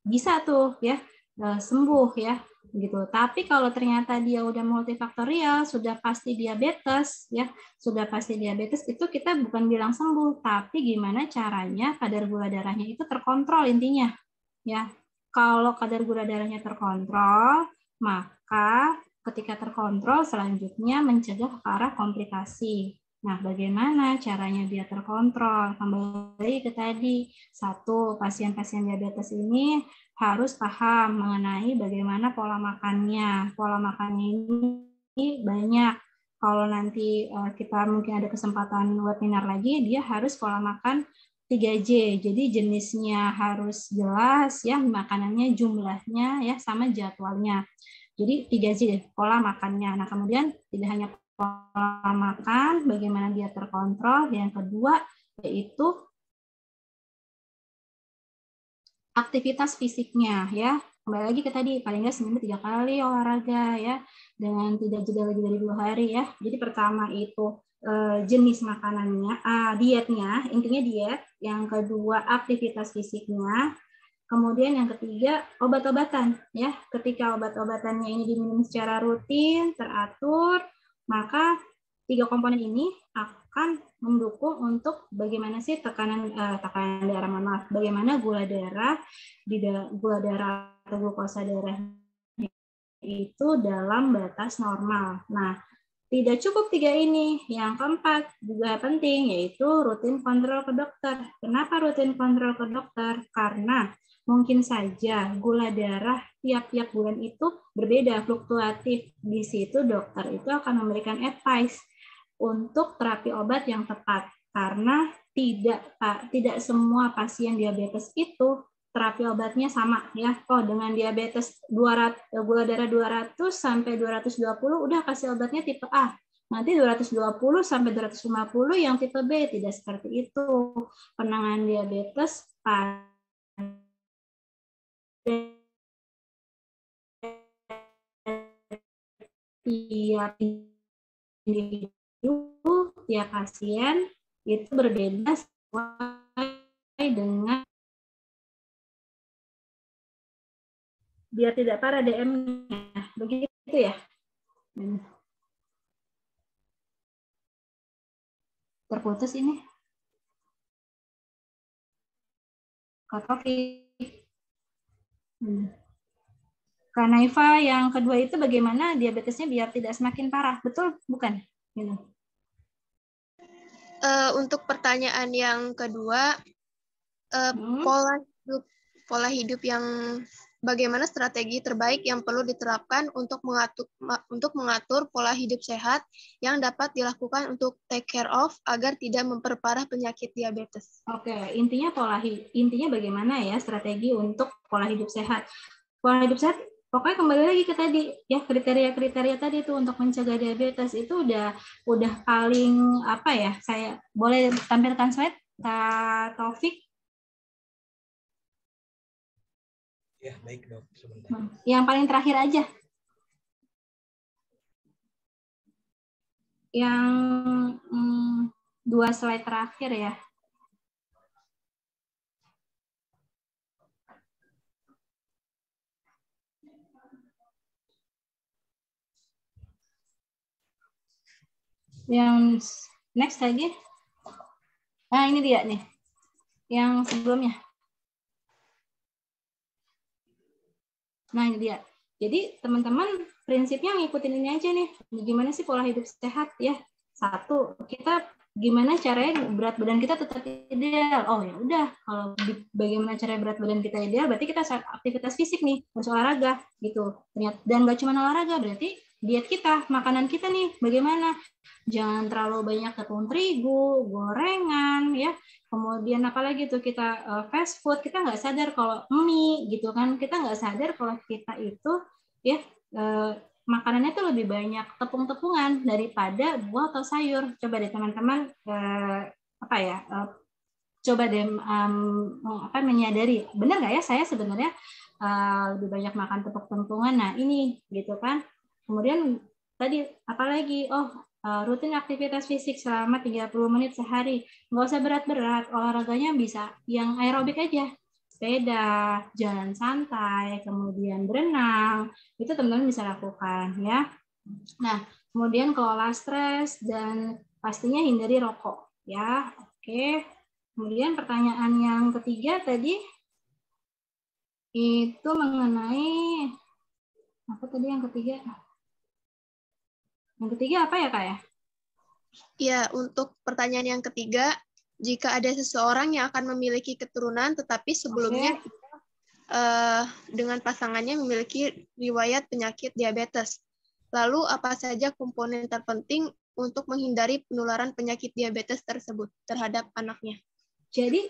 bisa tuh ya sembuh ya gitu. Tapi kalau ternyata dia udah multifaktorial, sudah pasti diabetes ya, sudah pasti diabetes, itu kita bukan bilang sembuh, tapi gimana caranya kadar gula darahnya itu terkontrol intinya. Ya. Kalau kadar gula darahnya terkontrol, maka ketika terkontrol selanjutnya mencegah ke arah komplikasi. Nah, bagaimana caranya biar terkontrol? Kembali ke tadi, satu, pasien-pasien diabetes ini harus paham mengenai bagaimana pola makannya. Pola makannya ini banyak. Kalau nanti kita mungkin ada kesempatan webinar lagi, dia harus pola makan 3J. Jadi jenisnya harus jelas ya, makanannya, jumlahnya ya, sama jadwalnya. Jadi 3J pola makannya. Nah, kemudian tidak hanya pola makan, bagaimana dia terkontrol. Yang kedua yaitu aktivitas fisiknya ya. Kembali lagi ke tadi, paling nggak seminggu 3 kali olahraga ya, dengan tidak jeda lebih dari 2 hari ya. Jadi pertama itu jenis makanannya, dietnya, intinya diet. Yang kedua aktivitas fisiknya. Kemudian yang ketiga obat-obatan ya. Ketika obat-obatannya ini diminum secara rutin, teratur, maka 3 komponen ini akan mendukung untuk bagaimana sih tekanan darah, maaf, bagaimana gula darah atau glukosa darah itu dalam batas normal. Nah, tidak cukup 3 ini. Yang keempat juga penting, yaitu rutin kontrol ke dokter. Kenapa rutin kontrol ke dokter? Karena mungkin saja gula darah tiap-tiap bulan itu berbeda, fluktuatif. Di situ dokter itu akan memberikan advice untuk terapi obat yang tepat. Karena tidak semua pasien diabetes itu terapi obatnya sama ya. Oh, dengan diabetes 200, gula darah 200 sampai 220 udah kasih obatnya tipe A. Nanti 220 sampai 250 yang tipe B, tidak seperti itu. Penanganan diabetes tiap individu, tiap pasien itu berbeda sesuai dengan biar tidak parah DM-nya. Begitu ya. Terputus ini. Kak Kak Naifa, yang kedua itu bagaimana diabetesnya biar tidak semakin parah, betul? Bukan? Gitu. Untuk pertanyaan yang kedua, pola hidup yang bagaimana strategi terbaik yang perlu diterapkan untuk mengatur pola hidup sehat yang dapat dilakukan untuk take care of agar tidak memperparah penyakit diabetes. Oke, intinya bagaimana ya strategi untuk pola hidup sehat. Pola hidup sehat pokoknya kembali lagi ke tadi ya, kriteria-kriteria tadi itu untuk mencegah diabetes itu udah paling apa ya, saya boleh tampilkan slide Kak Taufik. Ya, baik dok, sebentar. Yang paling terakhir aja. Yang 2 slide terakhir ya. Yang next lagi. Nah, ini dia nih. Yang sebelumnya. Nah, ini dia. Jadi, teman-teman prinsipnya ngikutin ini aja nih. Gimana sih pola hidup sehat ya? 1, kita gimana caranya berat badan kita tetap ideal. Oh, ya udah. Kalau bagaimana caranya berat badan kita ideal, berarti kita aktivitas fisik nih, harus olahraga gitu. Dan nggak cuma olahraga, berarti diet kita, makanan kita nih, bagaimana? Jangan terlalu banyak tepung terigu, gorengan, ya. Kemudian apalagi tuh kita fast food, kita nggak sadar kalau mie gitu kan, kita nggak sadar kalau kita itu ya makanannya tuh lebih banyak tepung-tepungan daripada buah atau sayur. Coba deh teman-teman coba deh menyadari, benar nggak ya saya sebenarnya lebih banyak makan tepung-tepungan. Nah ini gitu kan. Kemudian tadi apalagi rutin aktivitas fisik selama 30 menit sehari. Nggak usah berat-berat, olahraganya bisa yang aerobik aja. Sepeda, jalan santai, kemudian berenang, itu teman-teman bisa lakukan ya. Nah, kemudian kelola stres dan pastinya hindari rokok ya. Oke. Kemudian pertanyaan yang ketiga tadi itu mengenai apa tadi yang ketiga? Yang ketiga apa ya Kak ya? Ya, untuk pertanyaan yang ketiga, jika ada seseorang yang akan memiliki keturunan, tetapi sebelumnya dengan pasangannya memiliki riwayat penyakit diabetes. Lalu, apa saja komponen terpenting untuk menghindari penularan penyakit diabetes tersebut terhadap anaknya? Jadi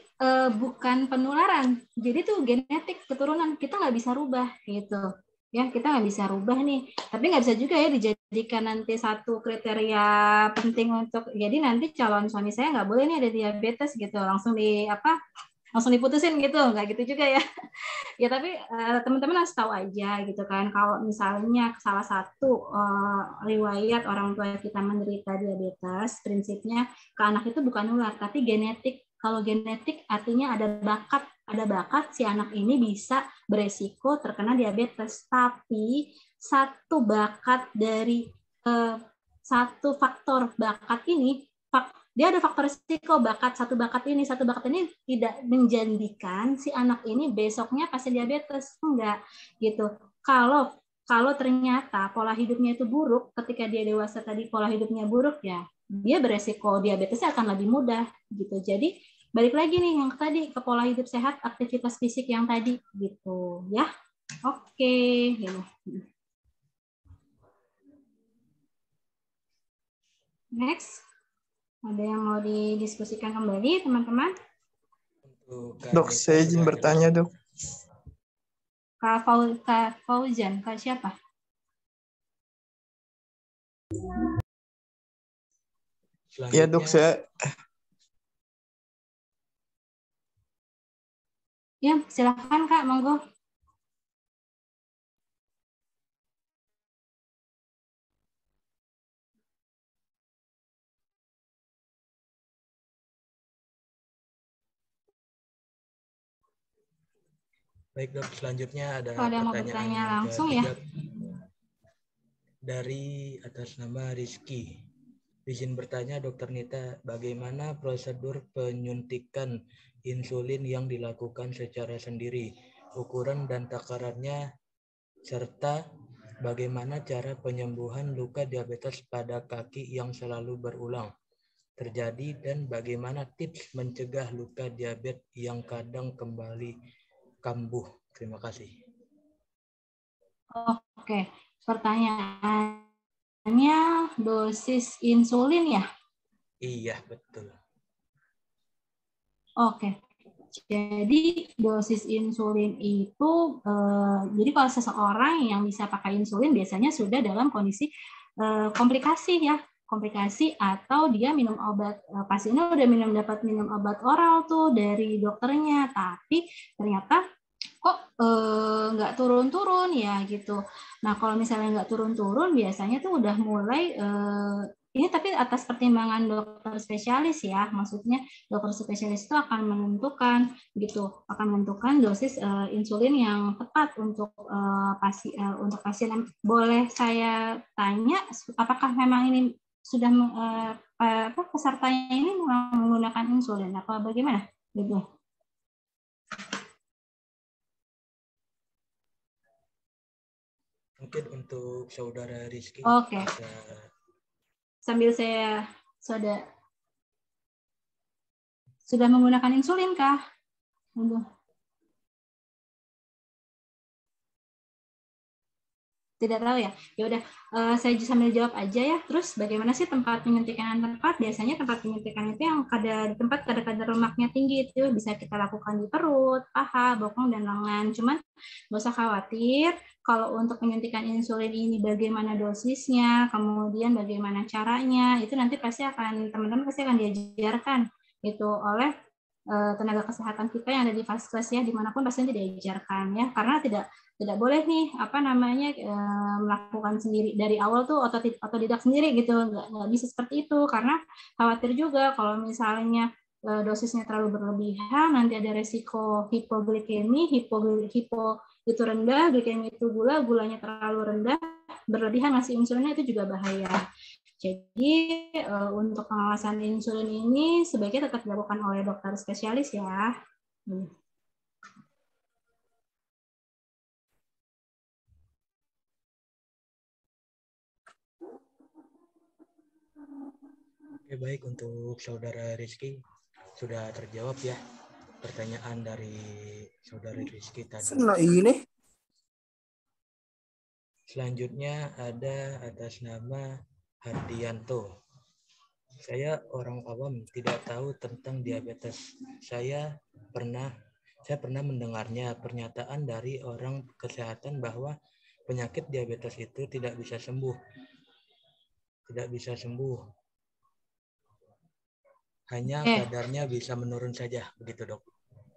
bukan penularan, jadi tuh genetik keturunan kita nggak bisa rubah gitu. Ya kita nggak bisa rubah nih, tapi nggak bisa juga ya dijadikan nanti satu kriteria penting untuk jadi nanti calon suami saya nggak boleh nih ada diabetes gitu langsung diputusin gitu, nggak gitu juga ya. Ya tapi teman-teman harus tahu aja gitu kan, kalau misalnya salah satu riwayat orang tua kita menderita diabetes, prinsipnya ke anak itu bukan nular tapi genetik. Kalau genetik artinya ada bakat si anak ini bisa beresiko terkena diabetes. Tapi satu bakat dari satu faktor bakat ini dia ada faktor risiko satu bakat ini tidak menjanjikan si anak ini besoknya pasti diabetes, enggak gitu. Kalau ternyata pola hidupnya itu buruk, ketika dia dewasa tadi pola hidupnya buruk, ya dia beresiko diabetesnya akan lebih mudah gitu. Jadi balik lagi nih yang tadi ke pola hidup sehat, aktivitas fisik yang tadi gitu ya. Oke, gitu. Next. Ada yang mau didiskusikan kembali, teman-teman? Dok, saya izin bertanya, Dok. Kak Fauzan, Kak siapa? Ya, Dok, saya... Ya, silakan Kak, monggo. Baik dok, selanjutnya ada Kalau ada yang mau pertanyaan bertanya langsung ya. Dari atas nama Rizky. Izin bertanya Dokter Nita, bagaimana prosedur penyuntikan insulin yang dilakukan secara sendiri, ukuran dan takarannya, serta bagaimana cara penyembuhan luka diabetes pada kaki yang selalu berulang terjadi dan bagaimana tips mencegah luka diabetes yang kadang kembali kambuh. Terima kasih. Oke, pertanyaannya dosis insulin ya? Iya, betul. Oke, jadi dosis insulin itu, jadi kalau seseorang yang bisa pakai insulin biasanya sudah dalam kondisi komplikasi ya, komplikasi atau dia minum obat, pasiennya udah dapat minum obat oral tuh dari dokternya, tapi ternyata kok nggak turun-turun ya gitu. Nah kalau misalnya nggak turun-turun biasanya tuh udah mulai ini tapi atas pertimbangan dokter spesialis ya, maksudnya dokter spesialis itu akan menentukan gitu, akan menentukan dosis insulin yang tepat untuk untuk pasien. Boleh saya tanya apakah memang ini sudah pesertanya ini menggunakan insulin apa bagaimana? Gitu. Mungkin untuk saudara Rizky. Oke. Bisa... Sambil sudah menggunakan insulin kah? Tidak tahu ya. Ya udah, saya sambil jawab aja ya. Terus bagaimana sih tempat penyuntikan yang tepat? Biasanya tempat penyuntikan itu yang di tempat kadar lemaknya tinggi, itu bisa kita lakukan di perut, paha, bokong dan lengan. Cuman nggak usah khawatir kalau untuk penyuntikan insulin ini bagaimana dosisnya, kemudian bagaimana caranya, itu nanti teman-teman pasti akan diajarkan itu oleh tenaga kesehatan kita yang ada di Vaskes ya, dimanapun pasti diajarkan ya, karena tidak boleh nih melakukan sendiri dari awal tuh otodidak sendiri gitu, nggak bisa seperti itu, karena khawatir juga kalau misalnya dosisnya terlalu berlebihan nanti ada resiko hipoglikemi, hipo itu rendah, glikemi itu gulanya terlalu rendah, berlebihan ngasih insulinnya itu juga bahaya. Jadi untuk pengawasan insulin ini sebaiknya tetap dilakukan oleh dokter spesialis ya. Oke, baik, untuk Saudara Rizky sudah terjawab ya pertanyaan dari Saudara Rizky tadi. Selanjutnya ada atas nama Hardianto. Saya orang awam, tidak tahu tentang diabetes. Saya pernah mendengarnya pernyataan dari orang kesehatan bahwa penyakit diabetes itu tidak bisa sembuh. Hanya kadarnya bisa menurun saja, begitu dok?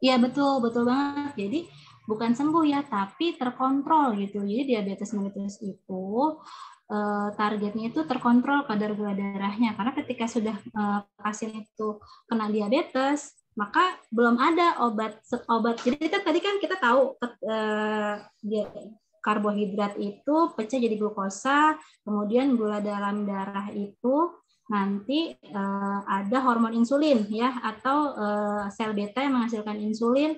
Iya betul banget. Jadi bukan sembuh ya, tapi terkontrol gitu. Jadi diabetes mellitus itu targetnya itu terkontrol kadar gula darahnya. Karena ketika sudah pasien itu kena diabetes, maka belum ada obat. Jadi tadi kan kita tahu karbohidrat itu pecah jadi glukosa, kemudian gula dalam darah itu nanti ada hormon insulin ya, atau sel beta yang menghasilkan insulin.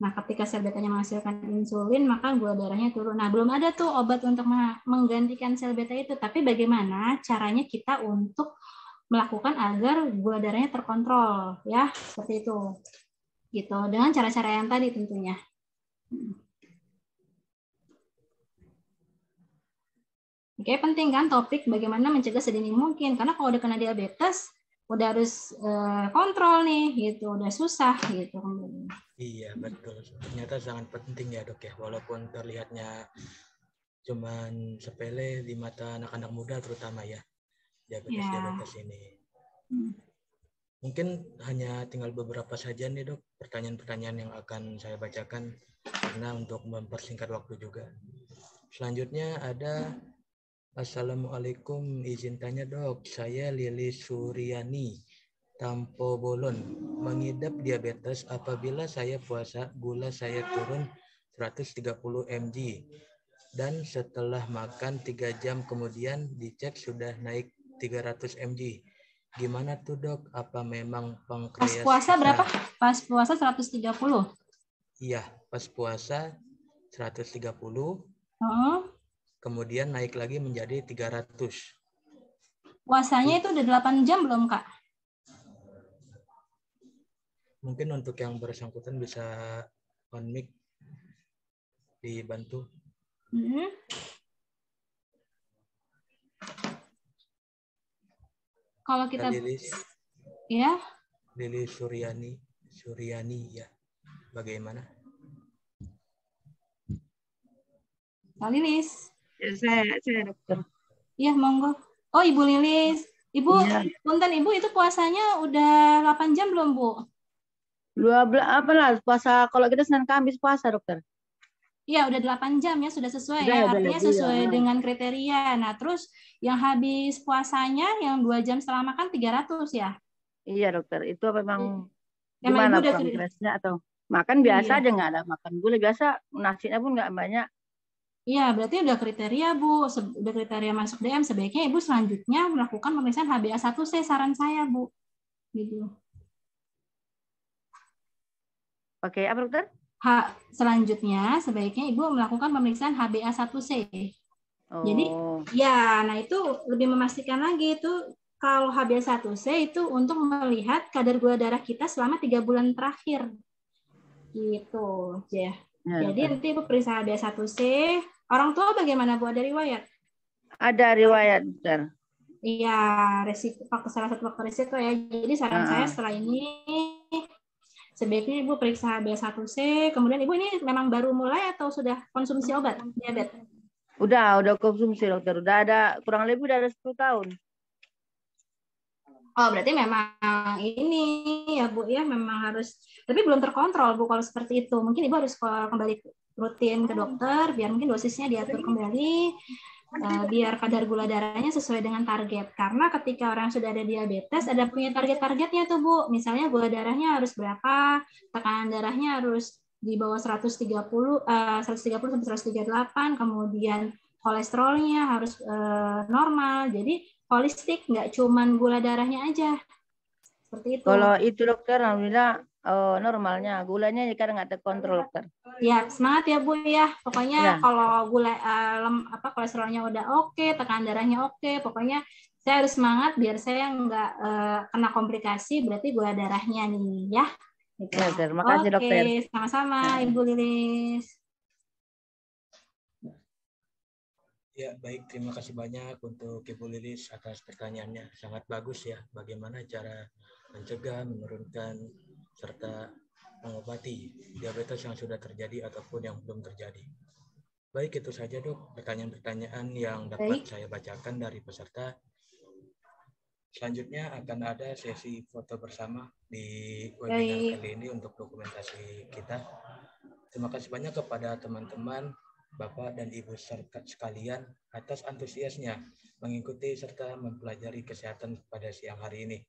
Nah, ketika sel betanya menghasilkan insulin, maka gula darahnya turun. Nah, belum ada tuh obat untuk menggantikan sel beta itu. Tapi bagaimana caranya kita untuk melakukan agar gula darahnya terkontrol ya, seperti itu. Gitu, dengan cara-cara yang tadi tentunya. Oke, penting kan topik bagaimana mencegah sedini mungkin. Karena kalau udah kena diabetes, udah harus kontrol nih, gitu. Udah susah, gitu. Iya, betul. Ternyata sangat penting ya dok ya. Walaupun terlihatnya cuman sepele di mata anak-anak muda terutama ya. Diabetes ini. Mungkin hanya tinggal beberapa saja nih dok, pertanyaan-pertanyaan yang akan saya bacakan. Karena untuk mempersingkat waktu juga. Selanjutnya ada... Assalamualaikum, izin tanya dok, saya Lili Suryani, Tampo Bolon, mengidap diabetes. Apabila saya puasa, gula saya turun 130 mg, dan setelah makan 3 jam kemudian dicek sudah naik 300 mg. Gimana tuh dok? Apa memang pankreas? Pas puasa berapa? Pas puasa 130? Iya, pas puasa 130. Kemudian naik lagi menjadi 300. Puasanya itu udah 8 jam belum, Kak? Mungkin untuk yang bersangkutan bisa on mic dibantu. Kalau kita Lili Suryani ya. Bagaimana? Kak Lilis. Ya, saya dokter. Iya, monggo. Oh, Ibu Lilis. Ibu, punten Ibu, itu puasanya udah 8 jam belum, Bu? 12 apa lah puasa, kalau kita Senin Kamis puasa, dokter. Iya, udah 8 jam ya, sudah sesuai ya. Artinya sesuai dengan kriteria. Nah, terus yang habis puasanya yang 2 jam setelah makan 300 ya? Iya, dokter. Itu memang gimana progresnya atau makan biasa aja, nggak ada makan gula biasa, nasinya pun nggak banyak. Iya, berarti udah kriteria, Bu. Udah kriteria masuk DM. Sebaiknya Ibu selanjutnya melakukan pemeriksaan HbA1c, saran saya, Bu. Gitu. Oke, apa, dokter? Selanjutnya, sebaiknya Ibu melakukan pemeriksaan HbA1c. Oh. Jadi, ya, nah itu lebih memastikan lagi itu kalau HbA1c itu untuk melihat kadar gula darah kita selama 3 bulan terakhir. Gitu, ya. Jadi nanti Ibu periksa HbA1c. Orang tua bagaimana, Bu? Ada riwayat? Ada riwayat, dokter. Iya, salah satu faktor risiko ya. Jadi saran saya setelah ini sebaiknya Ibu periksa HbA1c. Kemudian Ibu ini memang baru mulai atau sudah konsumsi obat diabetes? Udah konsumsi, dokter. Udah ada kurang lebih udah ada 10 tahun. Oh, berarti memang ini ya, Bu, ya memang harus, tapi belum terkontrol, Bu, kalau seperti itu. Mungkin Ibu harus kembali rutin ke dokter, biar mungkin dosisnya diatur kembali, biar kadar gula darahnya sesuai dengan target. Karena ketika orang sudah ada diabetes, ada punya target-targetnya tuh, Bu. Misalnya gula darahnya harus berapa, tekanan darahnya harus di bawah 130 sampai 138, kemudian kolesterolnya harus normal. Jadi holistik, nggak cuman gula darahnya aja. Seperti itu. Kalau itu, dokter, alhamdulillah normalnya, gulanya kadang nggak terkontrol, dokter. Ya, semangat ya, Bu ya. Pokoknya kalau gula kolesterolnya udah oke, tekanan darahnya oke, pokoknya Saya harus semangat biar saya nggak kena komplikasi, berarti gula darahnya nih ya. Gitu. Ya, terima kasih dokter. Oke, sama-sama Ibu Lilis. Ya, baik. Terima kasih banyak untuk Ibu Lilis atas pertanyaannya. Sangat bagus ya, bagaimana cara mencegah, menurunkan, serta mengobati diabetes yang sudah terjadi ataupun yang belum terjadi. Baik, itu saja dok, pertanyaan-pertanyaan yang dapat saya bacakan dari peserta. Selanjutnya akan ada sesi foto bersama di webinar kali ini untuk dokumentasi kita. Terima kasih banyak kepada teman-teman, Bapak dan Ibu sekalian atas antusiasnya mengikuti serta mempelajari kesehatan pada siang hari ini.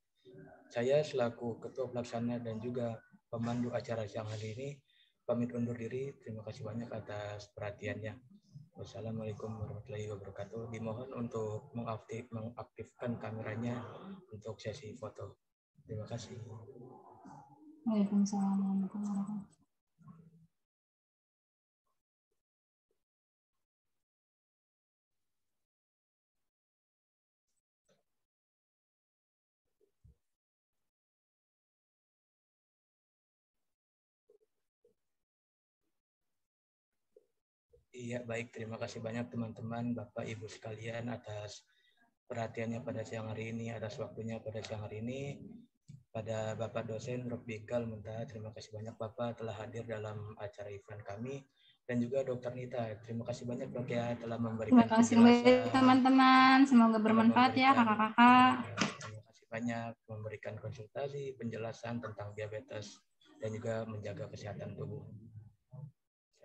Saya selaku Ketua Pelaksana dan juga pemandu acara siang hari ini pamit undur diri. Terima kasih banyak atas perhatiannya. Wassalamualaikum warahmatullahi wabarakatuh. Dimohon untuk mengaktifkan kameranya untuk sesi foto. Terima kasih. Waalaikumsalam warahmatullahi wabarakatuh. Iya, baik. Terima kasih banyak teman-teman, Bapak, Ibu sekalian atas perhatiannya pada siang hari ini, atas waktunya pada siang hari ini. Pada Bapak dosen Robikal Muntaha, terima kasih banyak Bapak telah hadir dalam acara event kami. Dan juga Dokter Nita, terima kasih banyak Dok ya telah memberikan penjelasan. Terima kasih banyak teman-teman, semoga bermanfaat ya kakak-kakak. Terima kasih banyak memberikan konsultasi, penjelasan tentang diabetes dan juga menjaga kesehatan tubuh.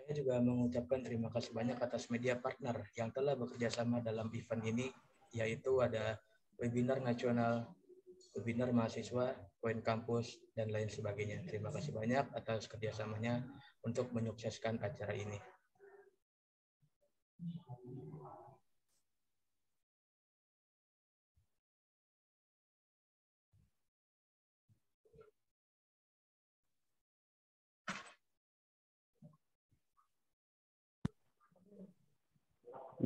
Saya juga mengucapkan terima kasih banyak atas media partner yang telah bekerja sama dalam event ini, yaitu ada webinar nasional, webinar mahasiswa, poin kampus, dan lain sebagainya. Terima kasih banyak atas kerjasamanya untuk menyukseskan acara ini.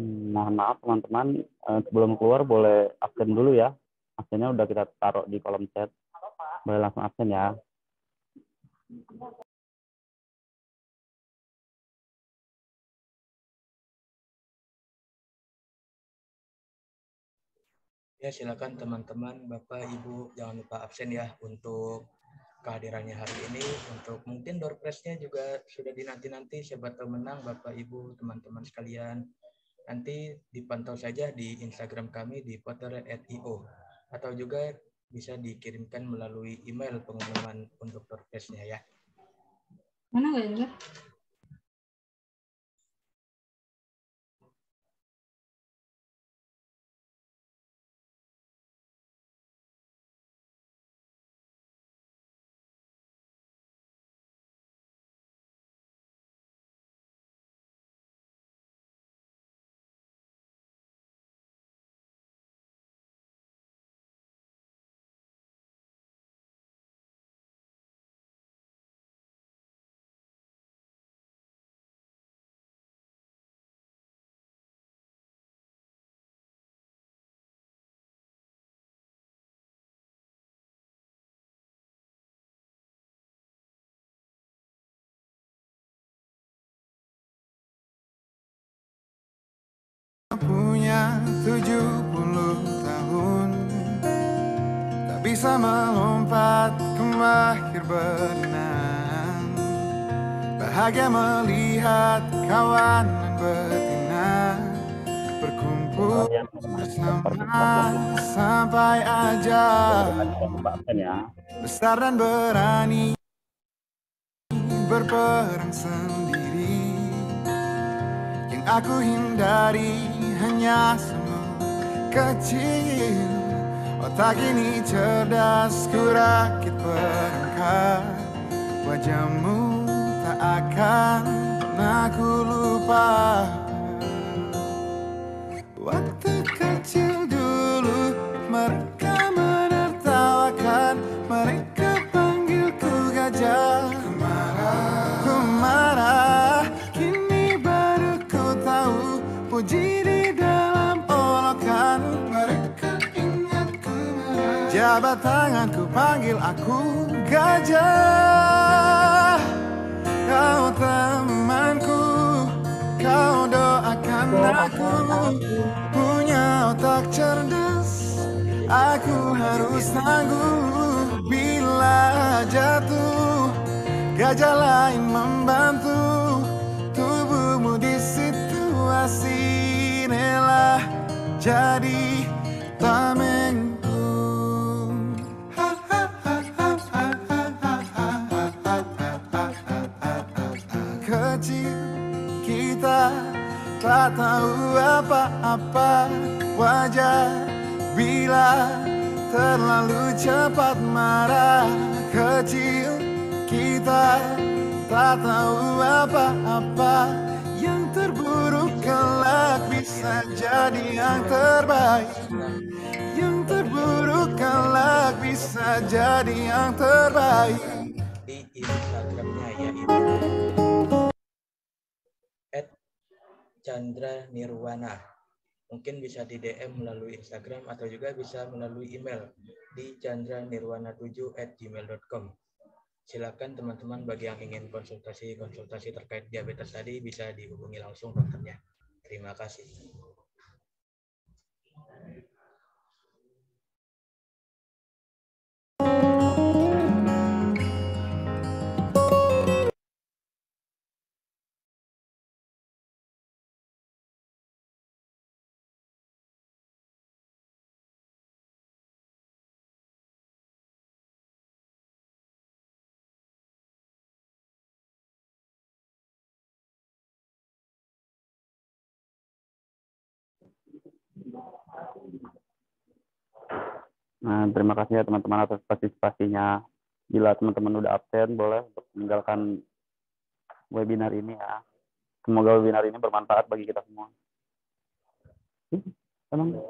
Mohon maaf teman-teman, sebelum keluar boleh absen dulu ya. Absennya udah kita taruh di kolom chat. Boleh langsung absen ya. Ya, silakan teman-teman, Bapak, Ibu, jangan lupa absen ya untuk kehadirannya hari ini. Untuk mungkin door prize-nya juga sudah dinanti-nanti, siapa tahu menang Bapak, Ibu, teman-teman sekalian. Nanti dipantau saja di Instagram kami di potter@io atau juga bisa dikirimkan melalui email pengumuman untuk door prize-nya ya. Mana nggak juga? Punya 70 tahun, tak bisa melompat ke mahir berenang. Bahagia melihat kawan dan betina berkumpul bersama sampai ajal besar dan berani berperang sendiri. Yang aku hindari hanya semut kecil. Otak ini cerdas, ku rakit perangkat. Wajahmu tak akan pernah ku lupa. Waktu kecil dulu mereka menertawakan, mereka panggilku gajah. Ku marah, kini baru ku tahu puji di dalam olokan. Mereka ingin jabat tanganku, panggil aku gajah. Kau temanku, kau doakan aku, punya otak cerdas. Aku harus tangguh bila jatuh, gajah lain membantu. Tubuhmu di situasi rela jadi tamengku. Kecil kita tak tahu apa-apa, wajar bila terlalu cepat marah. Kecil kita tak tahu apa-apa, yang terburuk kelak bisa jadi yang terbaik. Yang terburuk kelak bisa jadi yang terbaik. Di Instagramnya yaitu @chandranirwana. Mungkin bisa di DM melalui Instagram atau juga bisa melalui email di chandranirwana7@gmail.com. Silakan teman-teman bagi yang ingin konsultasi terkait diabetes tadi bisa dihubungi langsung dokternya. Terima kasih. Nah, terima kasih ya teman-teman atas partisipasinya. Bila teman-teman udah absen, boleh untuk meninggalkan webinar ini ya. Semoga webinar ini bermanfaat bagi kita semua. Emang.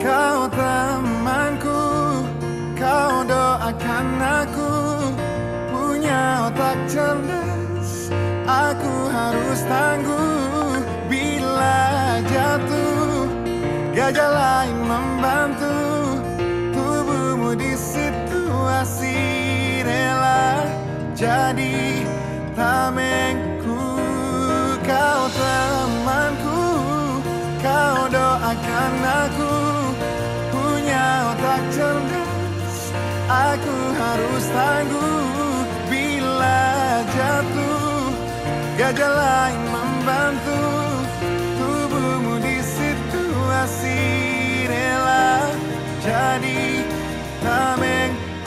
Kau temanku, kau doakan aku, punya otak cerdas. Aku harus tangguh bila jatuh, gajah lain membantu. Tubuhmu di situasi rela jadi tamengku. Kau temanku, kau doakan aku, punya otak cerdas. Aku harus tangguh bila jatuh, gajah lain membantu. Tubuhmu di situasi rela jadi tamengku.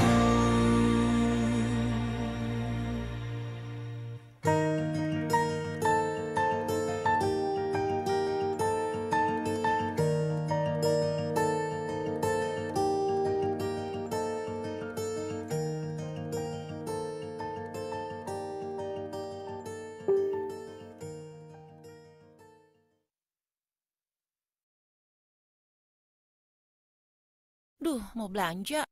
Duh, mau belanja.